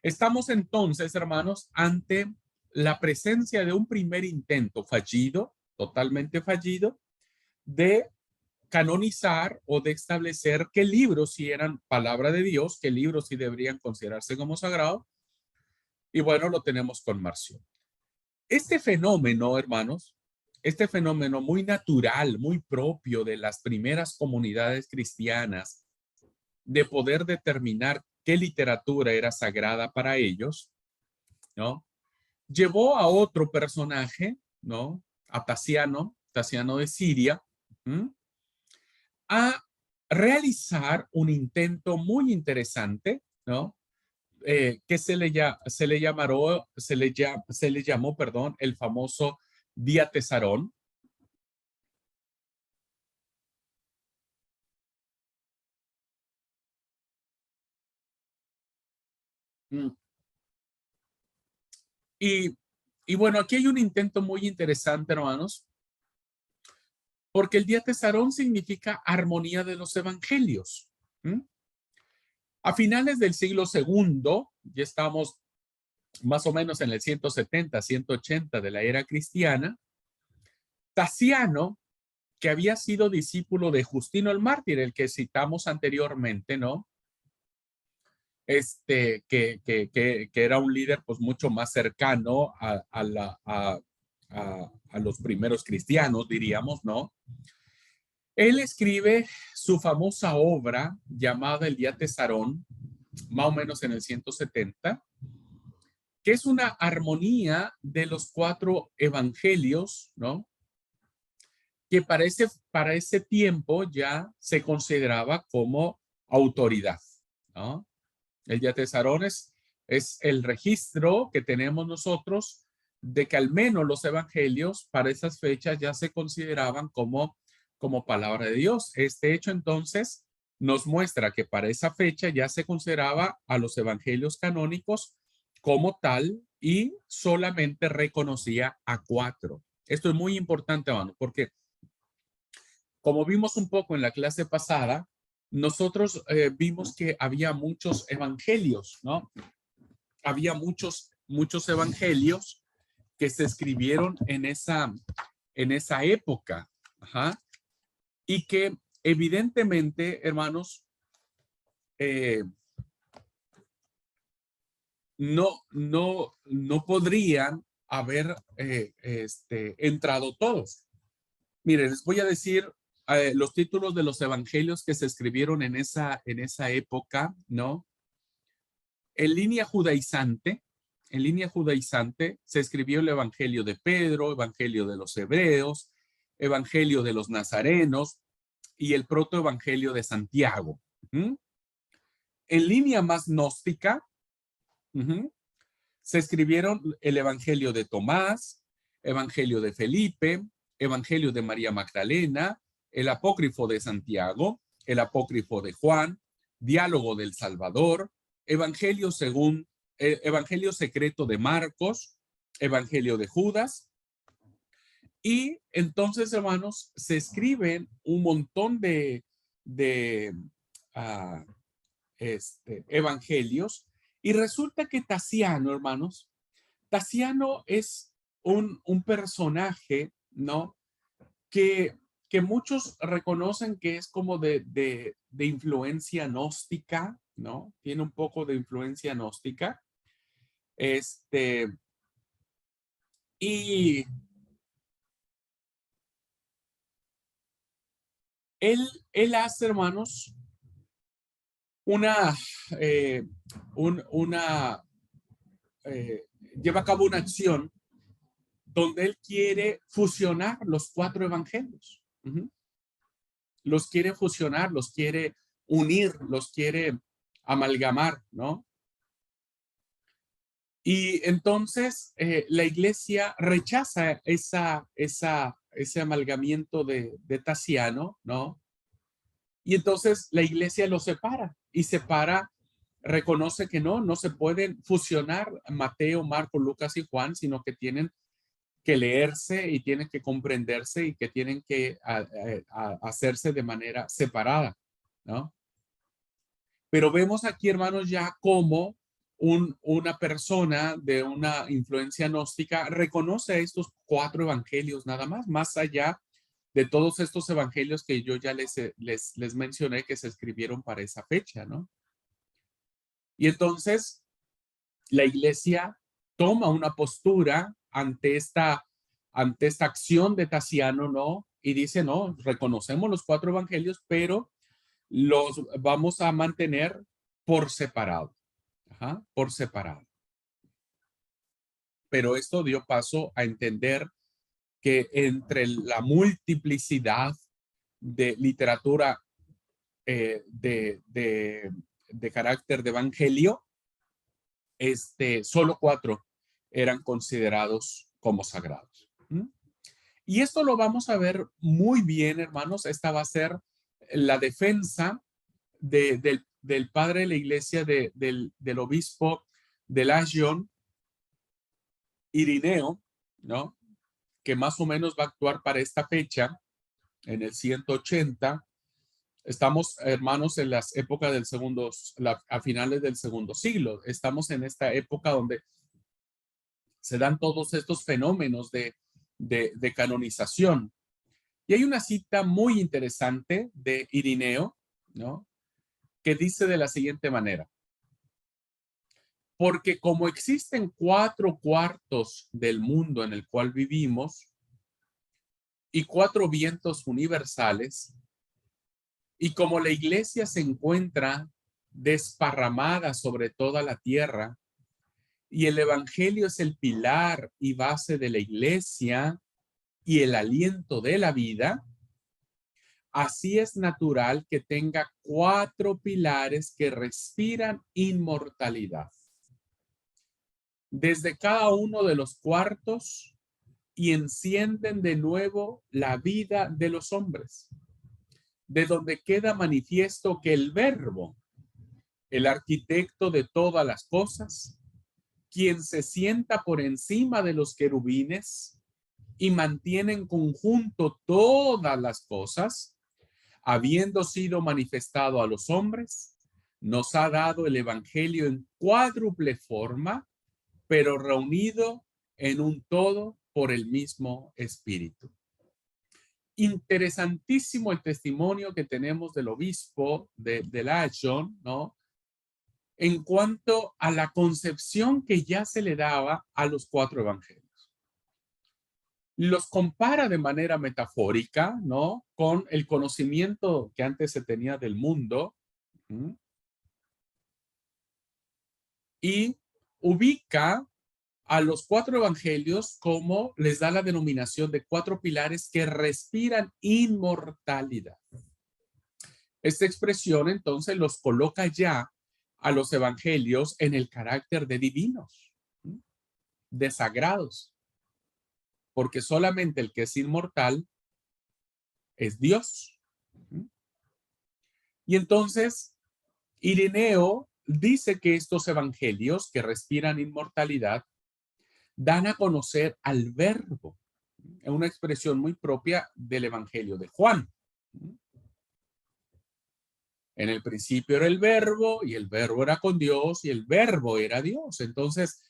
estamos entonces, hermanos, ante la presencia de un primer intento fallido, totalmente fallido, de canonizar o de establecer qué libros sí eran palabra de Dios, qué libros sí deberían considerarse como sagrados. Y bueno, lo tenemos con Marción. Este fenómeno, hermanos, este fenómeno muy natural, muy propio de las primeras comunidades cristianas, de poder determinar qué literatura era sagrada para ellos, ¿no? Llevó a otro personaje, ¿no? A Tasiano, Tasiano de Siria, ¿m? A realizar un intento muy interesante, ¿no? Que se le llamó, perdón, el famoso Diatesarón. Mm. Y, y bueno, aquí hay un intento muy interesante, hermanos, porque el Diatesarón significa armonía de los evangelios. ¿Mm? A finales del siglo segundo, ya estamos más o menos en el 170, 180 de la era cristiana, Tasiano, que había sido discípulo de Justino el Mártir, el que citamos anteriormente, ¿no? Que era un líder pues mucho más cercano a los primeros cristianos, diríamos, ¿no? Él escribe su famosa obra llamada El Diatesarón, más o menos en el 170, que es una armonía de los cuatro evangelios, ¿no? Que para ese tiempo ya se consideraba como autoridad, ¿no? El Diatesarón es el registro que tenemos nosotros de que al menos los evangelios para esas fechas ya se consideraban como palabra de Dios. Este hecho entonces nos muestra que para esa fecha ya se consideraba a los evangelios canónicos como tal y solamente reconocía a cuatro. Esto es muy importante, hermano, porque como vimos un poco en la clase pasada, nosotros vimos que había muchos evangelios, ¿no? Había muchos evangelios que se escribieron en esa época. Ajá. Y que evidentemente, hermanos, eh, no podrían haber entrado todos. Miren, les voy a decir los títulos de los evangelios que se escribieron en esa época, ¿no? En línea judaizante, en línea judaizante se escribió el Evangelio de Pedro, Evangelio de los Hebreos, Evangelio de los Nazarenos y el protoevangelio de Santiago. ¿Mm? En línea más gnóstica, se escribieron el Evangelio de Tomás, Evangelio de Felipe, Evangelio de María Magdalena, el Apócrifo de Santiago, el Apócrifo de Juan, Diálogo del Salvador, Evangelio secreto de Marcos, Evangelio de Judas. Y entonces, hermanos, se escriben un montón de uh, evangelios y resulta que Tasiano, hermanos, Tasiano es un personaje, ¿no? Que, que muchos reconocen que es como de influencia gnóstica, ¿no? Tiene un poco de influencia gnóstica. Y él, él hace, hermanos, una, eh, una lleva a cabo una acción donde él quiere fusionar los cuatro evangelios. Los quiere fusionar, los quiere unir, los quiere amalgamar, ¿no? Y entonces la iglesia rechaza ese amalgamiento de Tasiano, ¿no? Y entonces la iglesia lo separa y separa reconoce que no se pueden fusionar Mateo, Marcos, Lucas y Juan, sino que tienen que leerse y tienen que comprenderse y que tienen que hacerse de manera separada, ¿no? Pero vemos aquí, hermanos, ya cómo una persona de una influencia gnóstica reconoce a estos 4 evangelios nada más allá de todos estos evangelios que yo ya les mencioné que se escribieron para esa fecha, ¿no? Y entonces la iglesia toma una postura ante esta acción de Tasiano, ¿no? Y dice, no, reconocemos los 4 evangelios, pero los vamos a mantener por separado. Ajá, por separado. Pero esto dio paso a entender que entre la multiplicidad de literatura de carácter de evangelio, solo 4 eran considerados como sagrados. ¿Mm? Y esto lo vamos a ver muy bien, hermanos. Esta va a ser la defensa del padre de la iglesia, del obispo de Lagion, Irineo, ¿no? Que más o menos va a actuar para esta fecha, en el 180. Estamos, hermanos, en las épocas del a finales del segundo siglo. Estamos en esta época donde se dan todos estos fenómenos de canonización. Y hay una cita muy interesante de Irineo, ¿no? Que dice de la siguiente manera: porque como existen 4/4 del mundo en el cual vivimos y 4 vientos universales, y como la iglesia se encuentra desparramada sobre toda la tierra, y el evangelio es el pilar y base de la iglesia y el aliento de la vida, así es natural que tenga 4 pilares que respiran inmortalidad. Desde cada uno de los cuartos y encienden de nuevo la vida de los hombres, de donde queda manifiesto que el Verbo, el arquitecto de todas las cosas, quien se sienta por encima de los querubines y mantiene en conjunto todas las cosas, habiendo sido manifestado a los hombres, nos ha dado el evangelio en cuádruple forma, pero reunido en un todo por el mismo Espíritu. Interesantísimo el testimonio que tenemos del obispo de Lagion, ¿no? En cuanto a la concepción que ya se le daba a los 4 evangelios. Los compara de manera metafórica, ¿no? Con el conocimiento que antes se tenía del mundo. ¿Mm? Y ubica a los 4 evangelios como les da la denominación de 4 pilares que respiran inmortalidad. Esta expresión entonces los coloca ya a los evangelios en el carácter de divinos, de sagrados, porque solamente el que es inmortal es Dios. Y entonces Irineo dice que estos evangelios que respiran inmortalidad dan a conocer al Verbo, es una expresión muy propia del evangelio de Juan. En el principio era el Verbo y el Verbo era con Dios y el Verbo era Dios. Entonces,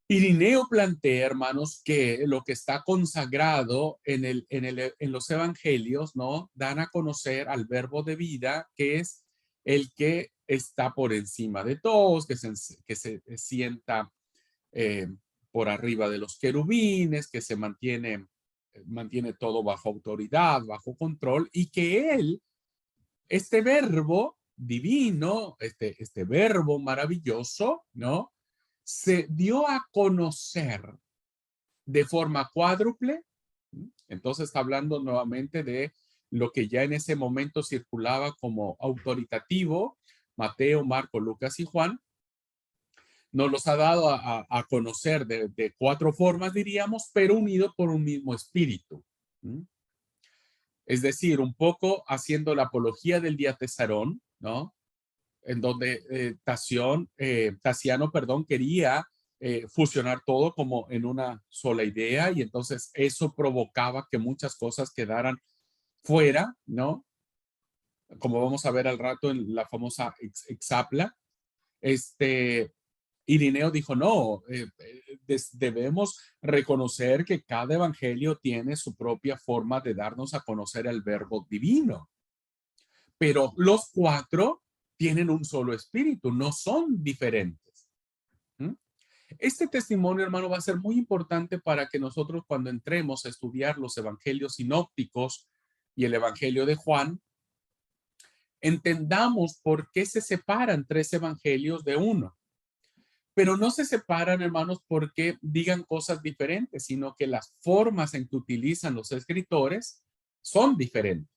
Irineo plantea, hermanos, que lo que está consagrado en los evangelios, ¿no? Dan a conocer al Verbo de vida, que es el que está por encima de todos, que se sienta por arriba de los querubines, que se mantiene todo bajo autoridad, bajo control, y que él, este verbo divino, este verbo maravilloso, ¿no? Se dio a conocer de forma cuádruple. Entonces está hablando nuevamente de lo que ya en ese momento circulaba como autoritativo, Mateo, Marcos, Lucas y Juan. Nos los ha dado a conocer de 4 formas, diríamos, pero unido por un mismo espíritu. Es decir, un poco haciendo la apología del diatesarón, ¿no? en donde Tasiano, perdón, quería fusionar todo como en una sola idea y entonces eso provocaba que muchas cosas quedaran fuera, ¿no? Como vamos a ver al rato en la famosa Exapla. Irineo dijo, no, debemos reconocer que cada evangelio tiene su propia forma de darnos a conocer el verbo divino, pero los cuatro tienen un solo espíritu, no son diferentes. ¿Mm? Este testimonio, hermano, va a ser muy importante para que nosotros cuando entremos a estudiar los evangelios sinópticos y el evangelio de Juan, entendamos por qué se separan tres evangelios de uno. Pero no se separan, hermanos, porque digan cosas diferentes, sino que las formas en que utilizan los escritores son diferentes.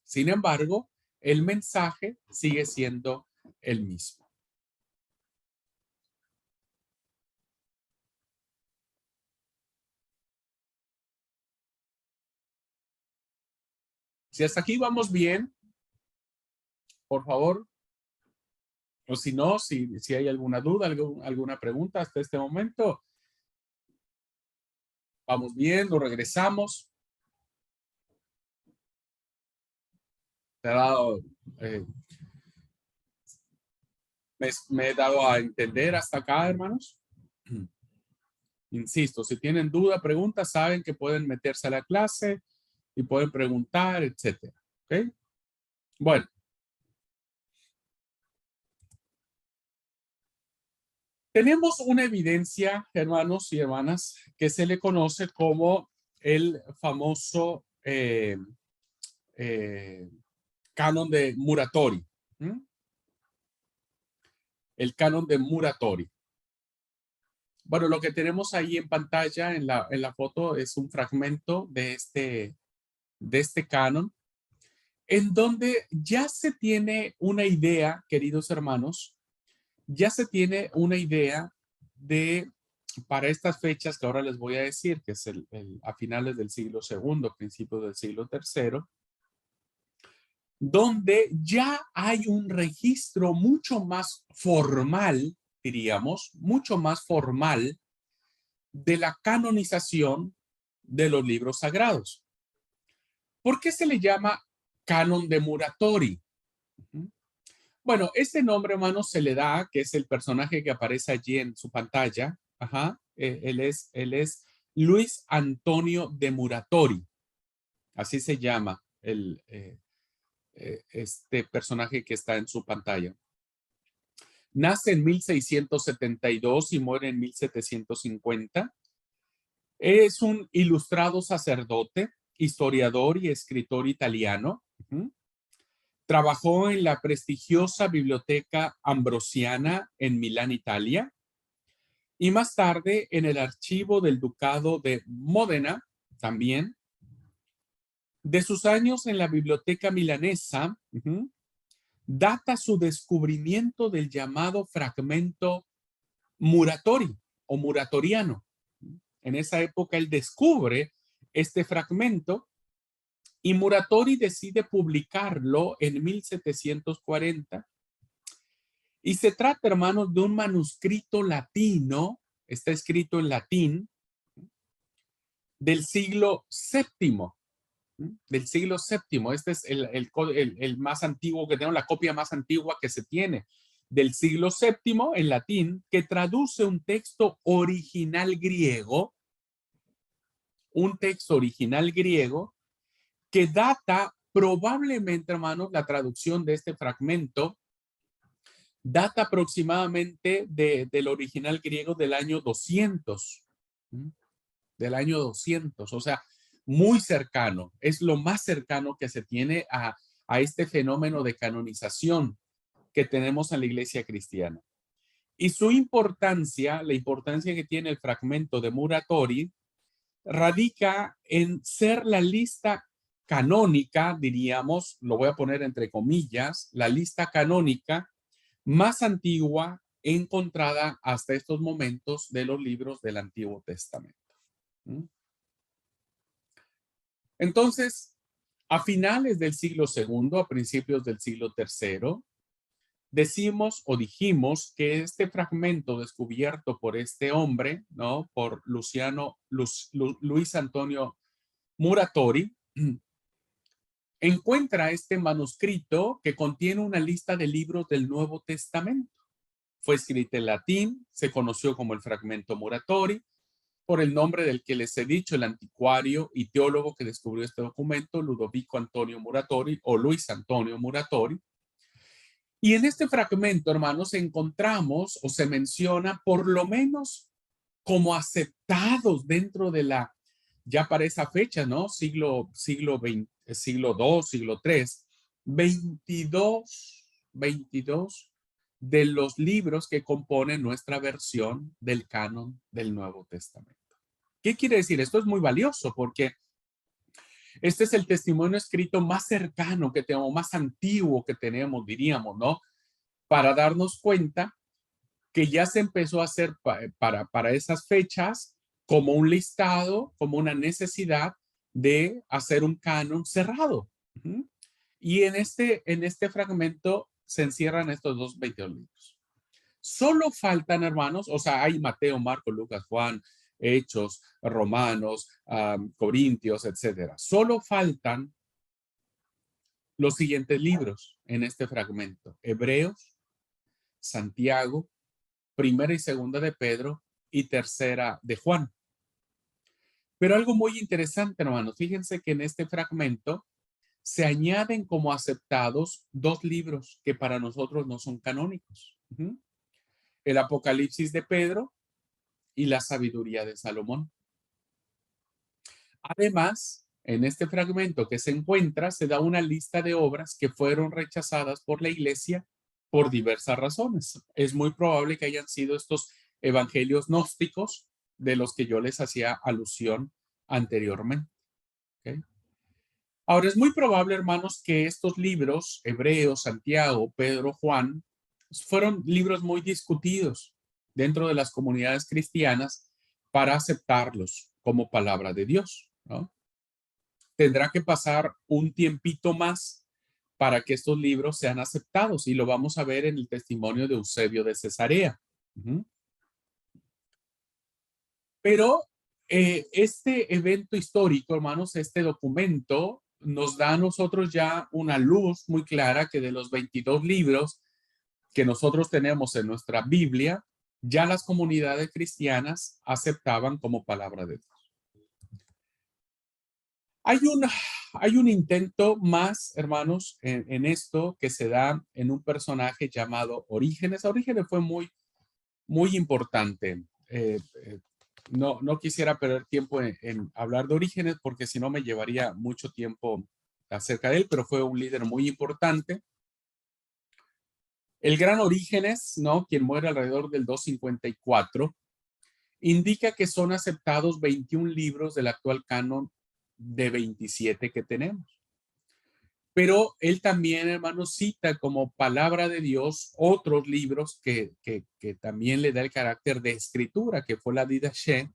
Sin embargo, el mensaje sigue siendo el mismo. Si hasta aquí vamos bien, por favor, o si no, si hay alguna duda, alguna pregunta hasta este momento, vamos bien, lo regresamos. Te ha dado, me he dado a entender hasta acá, hermanos. Insisto, si tienen duda, pregunta, saben que pueden meterse a la clase y pueden preguntar, etcétera. ¿Ok? Bueno. Tenemos una evidencia, hermanos y hermanas, que se le conoce como el famoso canon de Muratori. ¿Mm? El canon de Muratori. Bueno, lo que tenemos ahí en pantalla en la foto es un fragmento de este canon, en donde ya se tiene una idea, queridos hermanos, ya se tiene una idea de, para estas fechas que ahora les voy a decir, que es a finales del siglo segundo, principios del siglo tercero, donde ya hay un registro mucho más formal, diríamos, mucho más formal de la canonización de los libros sagrados. ¿Por qué se le llama canon de Muratori? Bueno, este nombre, hermano, se le da, que es el personaje que aparece allí en su pantalla. Ajá, él es Luis Antonio de Muratori. Así se llama este personaje que está en su pantalla. Nace en 1672 y muere en 1750. Es un ilustrado sacerdote, historiador y escritor italiano. Trabajó en la prestigiosa Biblioteca Ambrosiana en Milán, Italia, y más tarde en el archivo del Ducado de Módena, también. De sus años en la Biblioteca Milanesa, data su descubrimiento del llamado fragmento Muratori o muratoriano. En esa época él descubre este fragmento y Muratori decide publicarlo en 1740. Y se trata, hermanos, de un manuscrito latino, está escrito en latín, del siglo séptimo. Del siglo séptimo. Este es el más antiguo que tenemos, la copia más antigua que se tiene del siglo séptimo en latín, que traduce un texto original griego, que data probablemente, hermanos, la traducción de este fragmento data aproximadamente del original griego del año 200, del año 200, o sea, muy cercano, es lo más cercano que se tiene a este fenómeno de canonización que tenemos en la iglesia cristiana. Y su importancia, la importancia que tiene el fragmento de Muratori, radica en ser la lista canónica, diríamos, lo voy a poner entre comillas, la lista canónica más antigua encontrada hasta estos momentos de los libros del Antiguo Testamento. Entonces, a finales del siglo segundo, a principios del siglo tercero, decimos o dijimos que este fragmento descubierto por este hombre, ¿no? Por Luis Antonio Muratori, encuentra este manuscrito que contiene una lista de libros del Nuevo Testamento. Fue escrito en latín, se conoció como el fragmento Muratori, por el nombre del que les he dicho, el anticuario y teólogo que descubrió este documento, Ludovico Antonio Muratori o Luis Antonio Muratori. Y en este fragmento, hermanos, encontramos o se menciona por lo menos como aceptados dentro de la, ya para esa fecha, ¿no? Siglo II, siglo III, 22 de los libros que componen nuestra versión del canon del Nuevo Testamento. ¿Qué quiere decir? Esto es muy valioso porque este es el testimonio escrito más cercano que tenemos, más antiguo que tenemos, diríamos, ¿no? Para darnos cuenta que ya se empezó a hacer para esas fechas como un listado, como una necesidad de hacer un canon cerrado. Y en este fragmento se encierran estos 22 libros. Solo faltan, hermanos, o sea, hay Mateo, Marcos, Lucas, Juan, Hechos, Romanos, Corintios, etcétera. Solo faltan los siguientes libros en este fragmento: Hebreos, Santiago, Primera y Segunda de Pedro y Tercera de Juan. Pero algo muy interesante, hermanos, fíjense que en este fragmento se añaden como aceptados 2 libros que para nosotros no son canónicos. El Apocalipsis de Pedro y la Sabiduría de Salomón. Además, en este fragmento que se encuentra, se da una lista de obras que fueron rechazadas por la iglesia por diversas razones. Es muy probable que hayan sido estos evangelios gnósticos de los que yo les hacía alusión anteriormente. ¿Okay? Ahora, es muy probable, hermanos, que estos libros, Hebreos, Santiago, Pedro, Juan, fueron libros muy discutidos dentro de las comunidades cristianas para aceptarlos como palabra de Dios, ¿no? Tendrá que pasar un tiempito más para que estos libros sean aceptados, y lo vamos a ver en el testimonio de Eusebio de Cesarea. Pero este evento histórico, hermanos, este documento nos da a nosotros ya una luz muy clara que de los 22 libros que nosotros tenemos en nuestra Biblia, ya las comunidades cristianas aceptaban como palabra de Dios. Hay un intento más, hermanos, en esto que se da en un personaje llamado Orígenes. Orígenes fue muy importante. No quisiera perder tiempo en hablar de Orígenes porque si no me llevaría mucho tiempo acerca de él, pero fue un líder muy importante. El gran Orígenes, ¿no? Quien muere alrededor del 254, indica que son aceptados 21 libros del actual canon de 27 que tenemos. Pero él también, hermano, cita como palabra de Dios otros libros que también le da el carácter de escritura, que fue la Didache,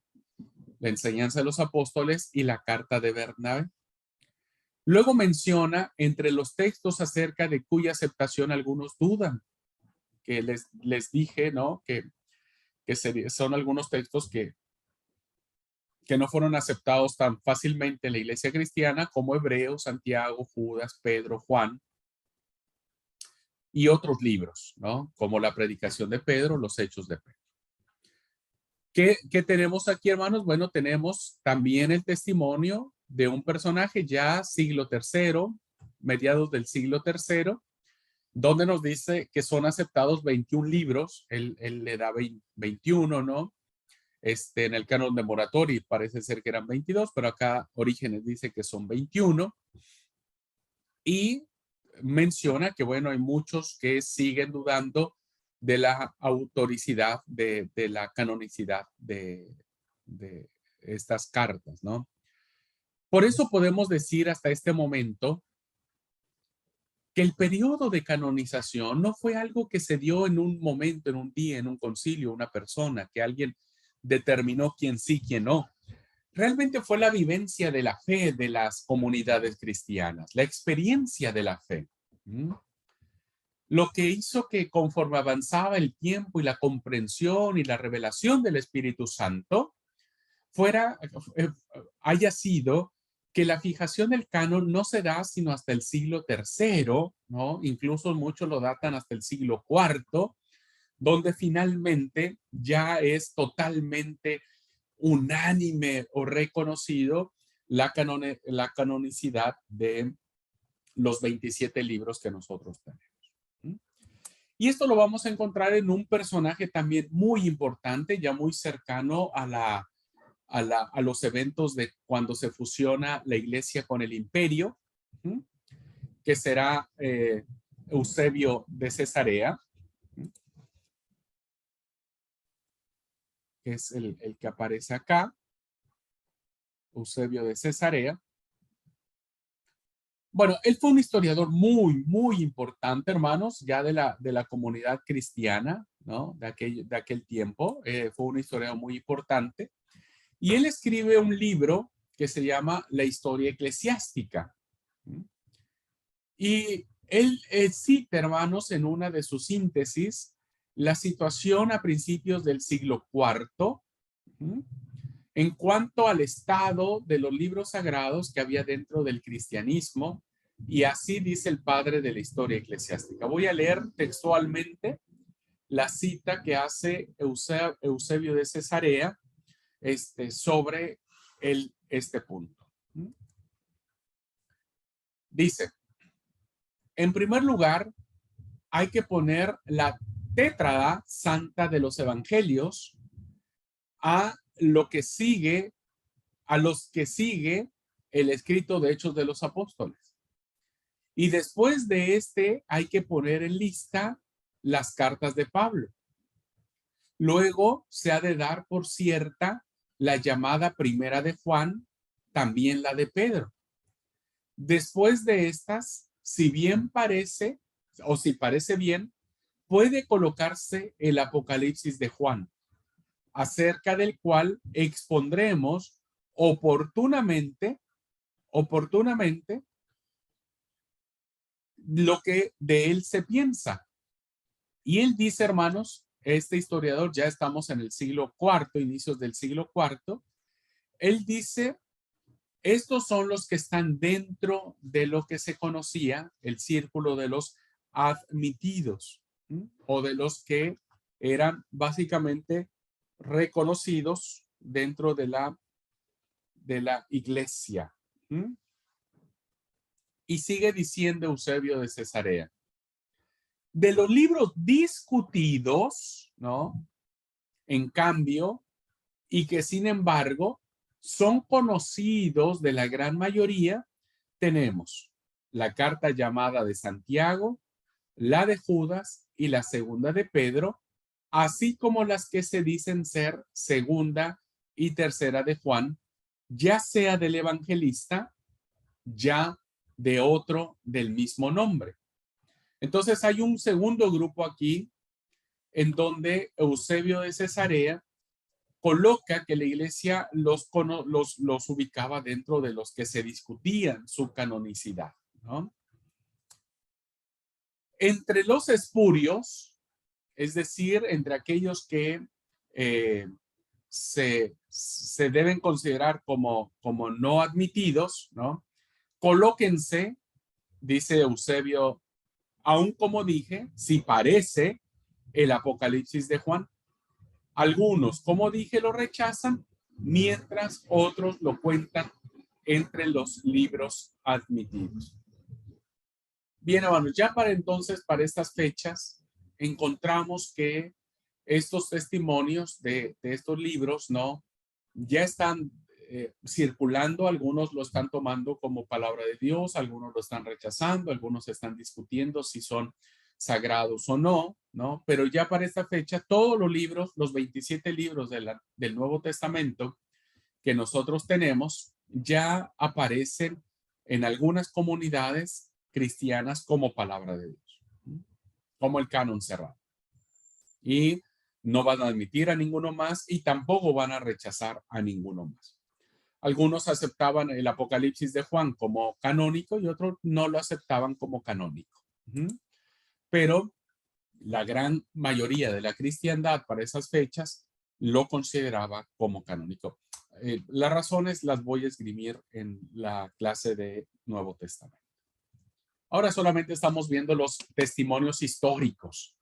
la enseñanza de los apóstoles y la carta de Bernabé. Luego menciona entre los textos acerca de cuya aceptación algunos dudan, que les dije, ¿no? Que son algunos textos que no fueron aceptados tan fácilmente en la iglesia cristiana como Hebreos, Santiago, Judas, Pedro, Juan y otros libros, ¿no? Como la predicación de Pedro, los hechos de Pedro. ¿Qué tenemos aquí, hermanos? Bueno, tenemos también el testimonio de un personaje ya siglo III, mediados del siglo III, donde nos dice que son aceptados 21 libros. Él le da 21, ¿no? En el canon de Muratori parece ser que eran 22, pero acá Orígenes dice que son 21. Y menciona que, bueno, hay muchos que siguen dudando de la autoricidad, de la canonicidad de estas cartas, ¿no? Por eso podemos decir hasta este momento que el periodo de canonización no fue algo que se dio en un momento, en un día, en un concilio, una persona, que alguien determinó quién sí, quién no. Realmente fue la vivencia de la fe de las comunidades cristianas, la experiencia de la fe. lo que hizo que conforme avanzaba el tiempo y la comprensión y la revelación del Espíritu Santo, fuera, haya sido que la fijación del canon no se da sino hasta el siglo tercero, ¿no? Incluso muchos lo datan hasta el siglo cuarto, donde finalmente ya es totalmente unánime o reconocido la canonicidad de los 27 libros que nosotros tenemos. Y esto lo vamos a encontrar en un personaje también muy importante, ya muy cercano a los eventos de cuando se fusiona la iglesia con el imperio, que será Eusebio de Cesarea, que es el que aparece acá, Eusebio de Cesarea. Bueno, él fue un historiador muy, muy importante, hermanos, ya de la comunidad cristiana, ¿no? De aquel tiempo. Fue un historiador muy importante. Y él escribe un libro que se llama La Historia Eclesiástica. Y él cita, hermanos, en una de sus síntesis, la situación a principios del siglo IV, en cuanto al estado de los libros sagrados que había dentro del cristianismo, y así dice el padre de la historia eclesiástica. Voy a leer textualmente la cita que hace Eusebio de Cesarea sobre este punto. Dice, en primer lugar, hay que poner la tétrada santa de los evangelios a lo que sigue, a los que sigue el escrito de Hechos de los Apóstoles. Y después de hay que poner en lista las cartas de Pablo. Luego se ha de dar por cierta la llamada primera de Juan, también la de Pedro. Después de estas, si bien parece, o si parece bien, puede colocarse el Apocalipsis de Juan, acerca del cual expondremos oportunamente lo que de él se piensa. Y él dice, hermanos, este historiador, ya estamos en el siglo IV, inicios del siglo IV, él dice, estos son los que están dentro de lo que se conocía el círculo de los admitidos, o de los que eran básicamente reconocidos dentro de la iglesia. Y sigue diciendo Eusebio de Cesarea, de los libros discutidos, ¿no? En cambio, y que sin embargo son conocidos de la gran mayoría, tenemos la carta llamada de Santiago, la de Judas y la segunda de Pedro, así como las que se dicen ser segunda y tercera de Juan, ya sea del evangelista, ya de otro del mismo nombre. Entonces hay un segundo grupo aquí en donde Eusebio de Cesarea coloca que la iglesia los ubicaba dentro de los que se discutían su canonicidad, ¿no? Entre los espurios, es decir, entre aquellos que se deben considerar como no admitidos, ¿no? Colóquense, dice Eusebio, aún como dije, si parece el Apocalipsis de Juan. Algunos, como dije, lo rechazan, mientras otros lo cuentan entre los libros admitidos. Bien, hermanos, ya para entonces, para estas fechas, encontramos que estos testimonios de estos libros, ¿no? Ya están circulando, algunos lo están tomando como palabra de Dios, algunos lo están rechazando, algunos están discutiendo si son sagrados o no, ¿no? Pero ya para esta fecha, todos los libros, los 27 libros del Nuevo Testamento que nosotros tenemos, ya aparecen en algunas comunidades cristianas como palabra de Dios, como el canon cerrado. Y no van a admitir a ninguno más y tampoco van a rechazar a ninguno más. Algunos aceptaban el Apocalipsis de Juan como canónico y otros no lo aceptaban como canónico. pero la gran mayoría de la cristiandad para esas fechas lo consideraba como canónico. Las razones las voy a esgrimir en la clase de Nuevo Testamento. Ahora solamente estamos viendo los testimonios históricos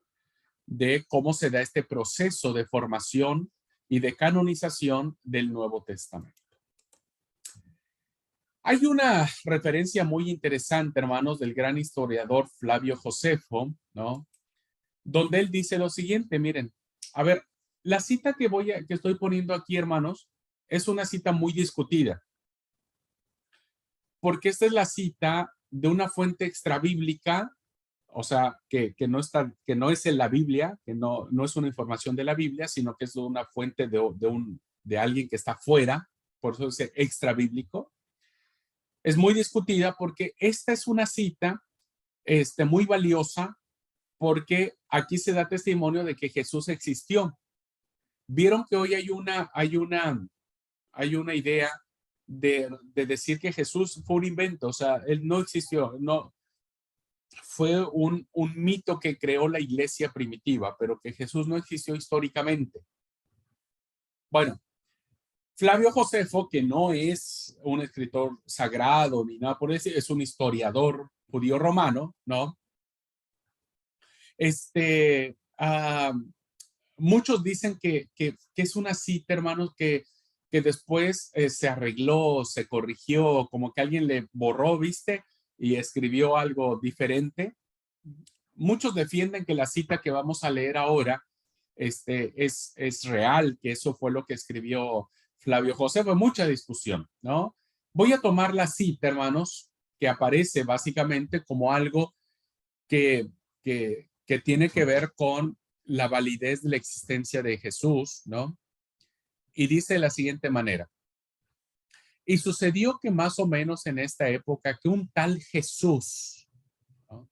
de cómo se da este proceso de formación y de canonización del Nuevo Testamento. Hay una referencia muy interesante, hermanos, del gran historiador Flavio Josefo, ¿no? Donde él dice lo siguiente, miren, a ver, la cita que estoy poniendo aquí, hermanos, es una cita muy discutida, porque esta es la cita de una fuente extrabíblica, o sea, que no es en la Biblia, que no es una información de la Biblia, sino que es de una fuente de alguien que está fuera, por eso es extrabíblico. Es muy discutida porque esta es una cita muy valiosa, porque aquí se da testimonio de que Jesús existió. Vieron que hoy hay una idea de decir que Jesús fue un invento, o sea, él no existió, no, fue un mito que creó la iglesia primitiva, pero que Jesús no existió históricamente. Bueno, Flavio Josefo, que no es un escritor sagrado ni nada por eso, es un historiador judío romano, ¿no? Muchos dicen que es una cita, hermanos, que después se arregló, se corrigió, como que alguien le borró, ¿viste? Y escribió algo diferente. Muchos defienden que la cita que vamos a leer ahora es real, que eso fue lo que escribió Flavio Josefo. Fue mucha discusión, ¿no? Voy a tomar la cita, hermanos, que aparece básicamente como algo que, que tiene que ver con la validez de la existencia de Jesús, ¿no? Y dice de la siguiente manera. Y sucedió que más o menos en esta época que un tal Jesús, ¿no?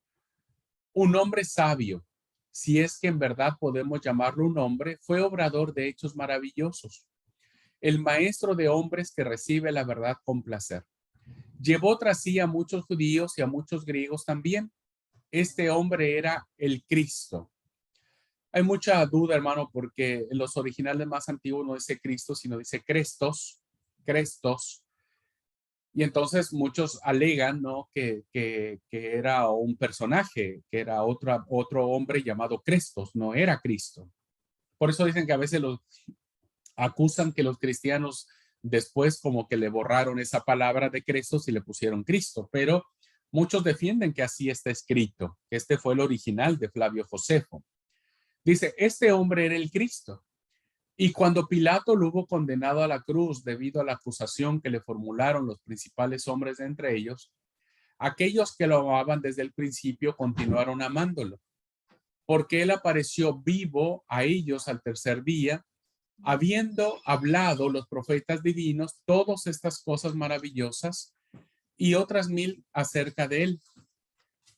Un hombre sabio, si es que en verdad podemos llamarlo un hombre, fue obrador de hechos maravillosos, el maestro de hombres que recibe la verdad con placer. Llevó tras sí a muchos judíos y a muchos griegos también. Este hombre era el Cristo. Hay mucha duda, hermano, porque en los originales más antiguos no dice Cristo, sino dice Crestos, Crestos. Y entonces muchos alegan, ¿no? Que era un personaje, que era otro hombre llamado Crestos, no era Cristo. Por eso dicen que a veces los acusan que los cristianos después como que le borraron esa palabra de Crestos y le pusieron Cristo, pero muchos defienden que así está escrito, que este fue el original de Flavio Josefo. Dice, este hombre era el Cristo. Y cuando Pilato lo hubo condenado a la cruz debido a la acusación que le formularon los principales hombres de entre ellos, aquellos que lo amaban desde el principio continuaron amándolo, porque él apareció vivo a ellos al tercer día, habiendo hablado los profetas divinos todas estas cosas maravillosas y otras 1000 acerca de él.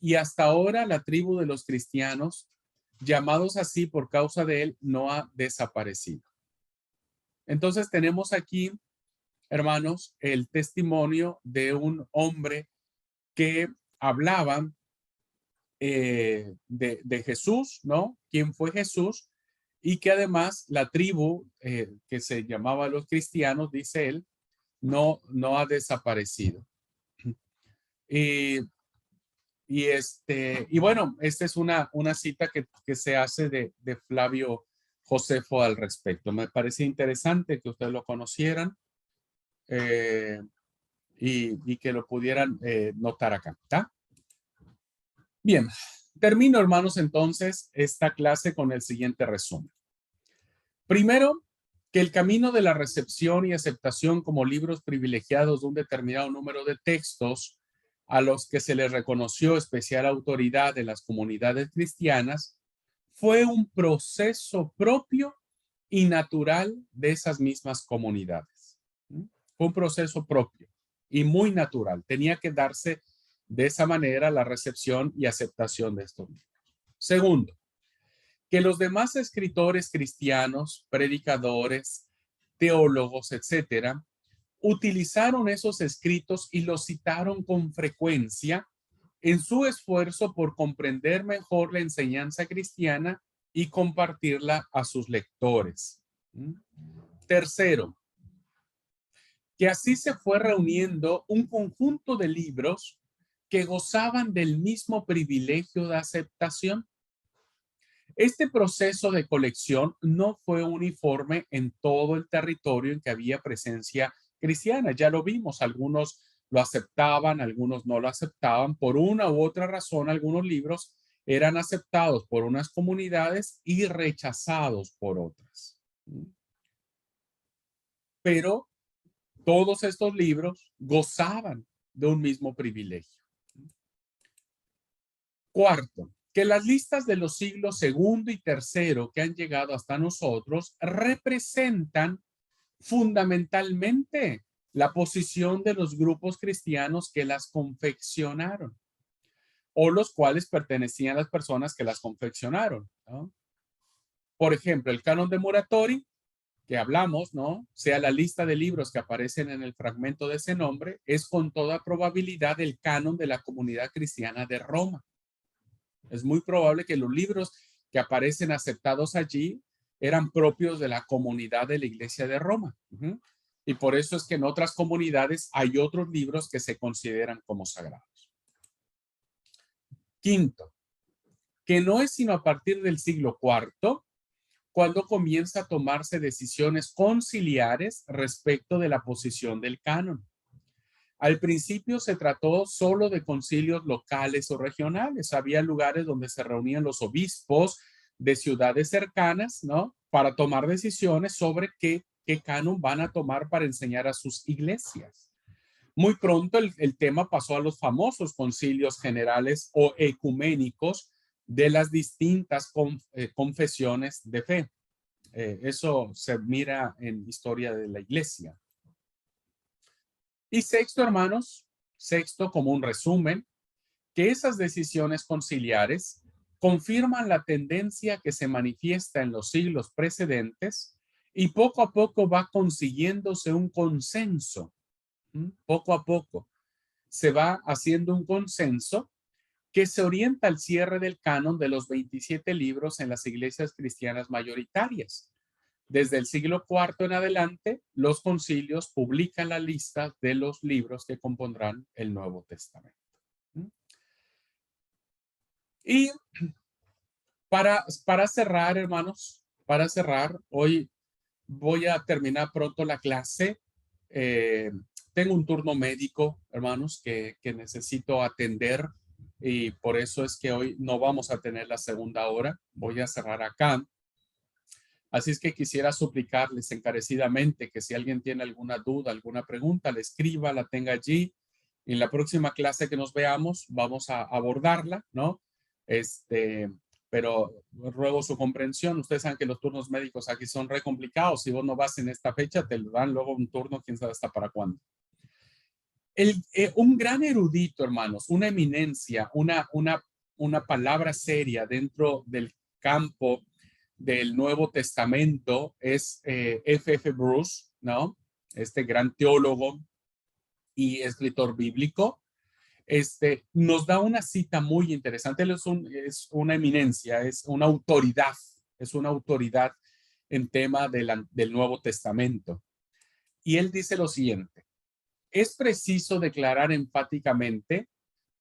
Y hasta ahora la tribu de los cristianos, llamados así por causa de él, no ha desaparecido. Entonces tenemos aquí, hermanos, el testimonio de un hombre que hablaba de Jesús, ¿no? ¿Quién fue Jesús? Y que además la tribu que se llamaba los cristianos, dice él, no ha desaparecido. Y bueno, esta es una cita que se hace de Flavio Josefo al respecto. Me parece interesante que ustedes lo conocieran y que lo pudieran notar acá. ¿Está? Bien, termino, hermanos, entonces esta clase con el siguiente resumen. Primero, que el camino de la recepción y aceptación como libros privilegiados de un determinado número de textos a los que se les reconoció especial autoridad en las comunidades cristianas fue un proceso propio y natural de esas mismas comunidades. Fue un proceso propio y muy natural. Tenía que darse de esa manera la recepción y aceptación de estos libros. Segundo, que los demás escritores cristianos, predicadores, teólogos, etcétera, utilizaron esos escritos y los citaron con frecuencia en su esfuerzo por comprender mejor la enseñanza cristiana y compartirla a sus lectores. Tercero, que así se fue reuniendo un conjunto de libros que gozaban del mismo privilegio de aceptación. Este proceso de colección no fue uniforme en todo el territorio en que había presencia cristiana. Ya lo vimos, algunos lo aceptaban, algunos no lo aceptaban. Por una u otra razón, algunos libros eran aceptados por unas comunidades y rechazados por otras. Pero todos estos libros gozaban de un mismo privilegio. Cuarto, que las listas de los siglos segundo y tercero que han llegado hasta nosotros representan fundamentalmente la posición de los grupos cristianos que las confeccionaron o los cuales pertenecían a las personas que las confeccionaron, ¿no? Por ejemplo, el canon de Muratori, que hablamos, ¿no? Sea la lista de libros que aparecen en el fragmento de ese nombre, es con toda probabilidad el canon de la comunidad cristiana de Roma. Es muy probable que los libros que aparecen aceptados allí eran propios de la comunidad de la Iglesia de Roma. Y por eso es que en otras comunidades hay otros libros que se consideran como sagrados. Quinto, que no es sino a partir del siglo IV cuando comienza a tomarse decisiones conciliares respecto de la posición del canon. Al principio se trató solo de concilios locales o regionales. Había lugares donde se reunían los obispos de ciudades cercanas, ¿no? Para tomar decisiones sobre qué canon van a tomar para enseñar a sus iglesias. Muy pronto el tema pasó a los famosos concilios generales o ecuménicos de las distintas confesiones de fe. Eso se mira en historia de la iglesia. Y sexto, hermanos, sexto como un resumen, que esas decisiones conciliares confirman la tendencia que se manifiesta en los siglos precedentes y poco a poco va consiguiéndose un consenso. Poco a poco se va haciendo un consenso que se orienta al cierre del canon de los 27 libros en las iglesias cristianas mayoritarias. Desde el siglo IV en adelante, los concilios publican la lista de los libros que compondrán el Nuevo Testamento. Y para cerrar, hermanos, para cerrar, hoy voy a terminar pronto la clase. Tengo un turno médico, hermanos, que necesito atender y por eso es que hoy no vamos a tener la segunda hora. Voy a cerrar acá. Así es que quisiera suplicarles encarecidamente que si alguien tiene alguna duda, alguna pregunta, le escriba, la tenga allí. En la próxima clase que nos veamos, vamos a abordarla, ¿no? Pero ruego su comprensión. Ustedes saben que los turnos médicos aquí son re complicados. Si vos no vas en esta fecha, te dan luego un turno, quién sabe hasta para cuándo. Un gran erudito, hermanos, una eminencia, una palabra seria dentro del campo del Nuevo Testamento es F.F. Bruce, ¿no? Este gran teólogo y escritor bíblico. Nos da una cita muy interesante. Él es una eminencia, es una autoridad en tema del Nuevo Testamento. Y él dice lo siguiente: es preciso declarar enfáticamente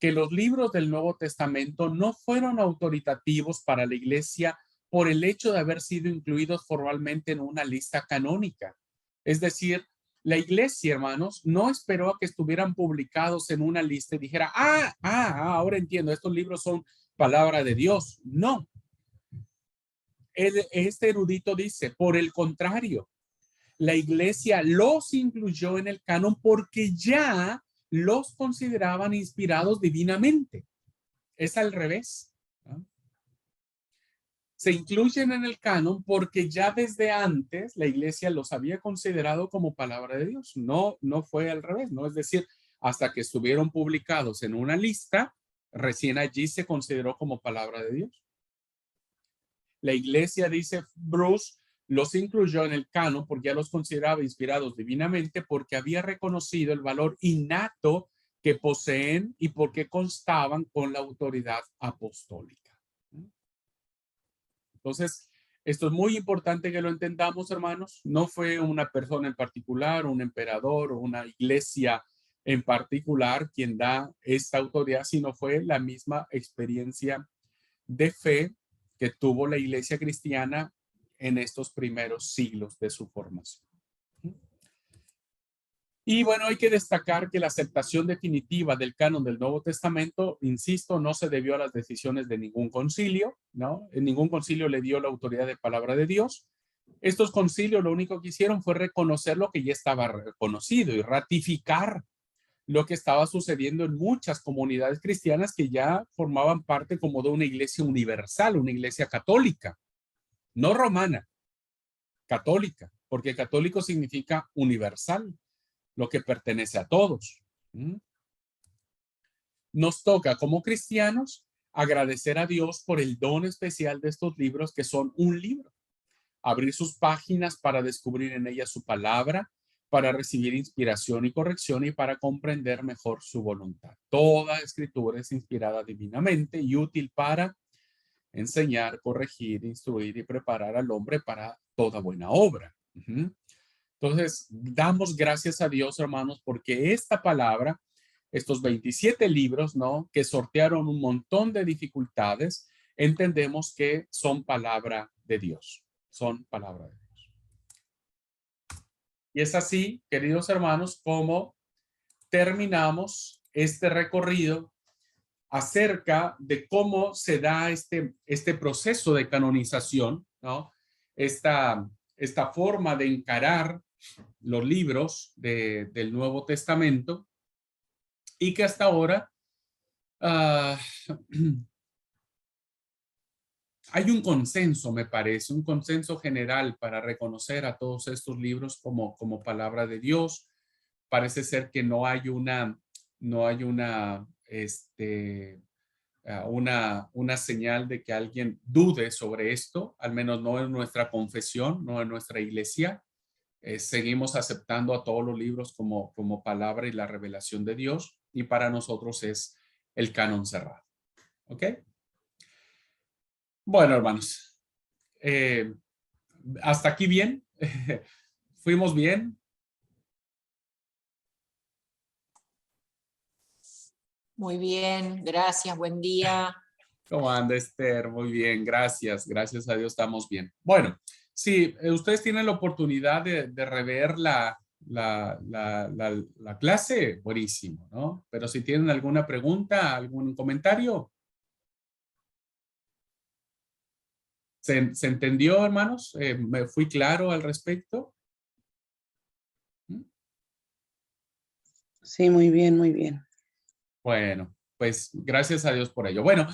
que los libros del Nuevo Testamento no fueron autoritativos para la iglesia por el hecho de haber sido incluidos formalmente en una lista canónica. Es decir, la iglesia, hermanos, no esperó a que estuvieran publicados en una lista y dijera, ahora entiendo, estos libros son palabra de Dios. No. Este erudito dice, por el contrario, la iglesia los incluyó en el canon porque ya los consideraban inspirados divinamente. Es al revés, ¿no? Se incluyen en el canon porque ya desde antes la iglesia los había considerado como palabra de Dios. No fue al revés, ¿no? Es decir, hasta que estuvieron publicados en una lista, recién allí se consideró como palabra de Dios. La iglesia, dice Bruce, los incluyó en el canon porque ya los consideraba inspirados divinamente porque había reconocido el valor innato que poseen y porque constaban con la autoridad apostólica. Entonces, esto es muy importante que lo entendamos, hermanos. No fue una persona en particular, un emperador o una iglesia en particular quien da esta autoridad, sino fue la misma experiencia de fe que tuvo la iglesia cristiana en estos primeros siglos de su formación. Y bueno, hay que destacar que la aceptación definitiva del canon del Nuevo Testamento, insisto, no se debió a las decisiones de ningún concilio, ¿no? En ningún concilio le dio la autoridad de palabra de Dios. Estos concilios lo único que hicieron fue reconocer lo que ya estaba reconocido y ratificar lo que estaba sucediendo en muchas comunidades cristianas que ya formaban parte como de una iglesia universal, una iglesia católica, no romana, católica, porque católico significa universal, lo que pertenece a todos. Nos toca como cristianos agradecer a Dios por el don especial de estos libros que son un libro. Abrir sus páginas para descubrir en ellas su palabra, para recibir inspiración y corrección y para comprender mejor su voluntad. Toda escritura es inspirada divinamente y útil para enseñar, corregir, instruir y preparar al hombre para toda buena obra. Entonces, damos gracias a Dios, hermanos, porque esta palabra, estos 27 libros, ¿no? Que sortearon un montón de dificultades, entendemos que son palabra de Dios. Son palabra de Dios. Y es así, queridos hermanos, como terminamos este recorrido acerca de cómo se da este proceso de canonización, ¿no? Esta forma de encarar los libros del Nuevo Testamento y que hasta ahora hay un consenso, me parece, un consenso general para reconocer a todos estos libros como palabra de Dios. Parece ser que no hay una señal de que alguien dude sobre esto, al menos no en nuestra confesión, no en nuestra iglesia. Seguimos aceptando a todos los libros como palabra y la revelación de Dios, y para nosotros es el canon cerrado. ¿Ok? Bueno, hermanos, hasta aquí bien. ¿Fuimos bien?
Muy bien, gracias, buen día.
¿Cómo anda, Esther? Muy bien, gracias. Gracias a Dios estamos bien. Bueno, si ustedes tienen la oportunidad de rever la clase, buenísimo, ¿no? Pero si tienen alguna pregunta, algún comentario. ¿Se entendió, hermanos? ¿Me fui claro al respecto?
Sí, muy bien, muy bien.
Bueno, pues gracias a Dios por ello. Bueno,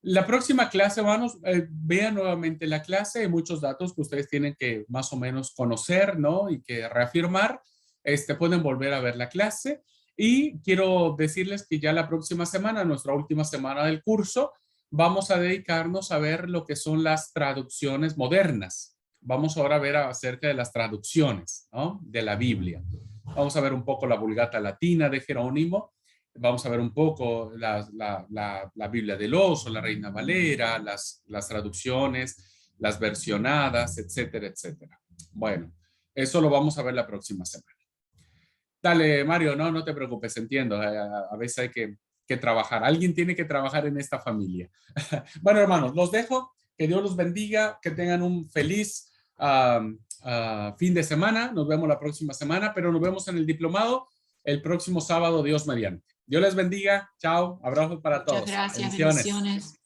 la próxima clase, hermanos, vean nuevamente la clase. Hay muchos datos que ustedes tienen que más o menos conocer, ¿no? Y que reafirmar. Pueden volver a ver la clase. Y quiero decirles que ya la próxima semana, nuestra última semana del curso, vamos a dedicarnos a ver lo que son las traducciones modernas. Vamos ahora a ver acerca de las traducciones, ¿no? De la Biblia. Vamos a ver un poco la Vulgata Latina de Jerónimo. Vamos a ver un poco la Biblia del Oso, la Reina Valera, las traducciones, las versionadas, etcétera, etcétera. Bueno, eso lo vamos a ver la próxima semana. Dale, Mario, no te preocupes, entiendo. A veces hay que trabajar. Alguien tiene que trabajar en esta familia. Bueno, hermanos, los dejo. Que Dios los bendiga. Que tengan un feliz fin de semana. Nos vemos la próxima semana, pero nos vemos en el diplomado el próximo sábado, Dios mediante. Dios les bendiga. Chao. Abrazos para todos.
Muchas gracias. Bendiciones.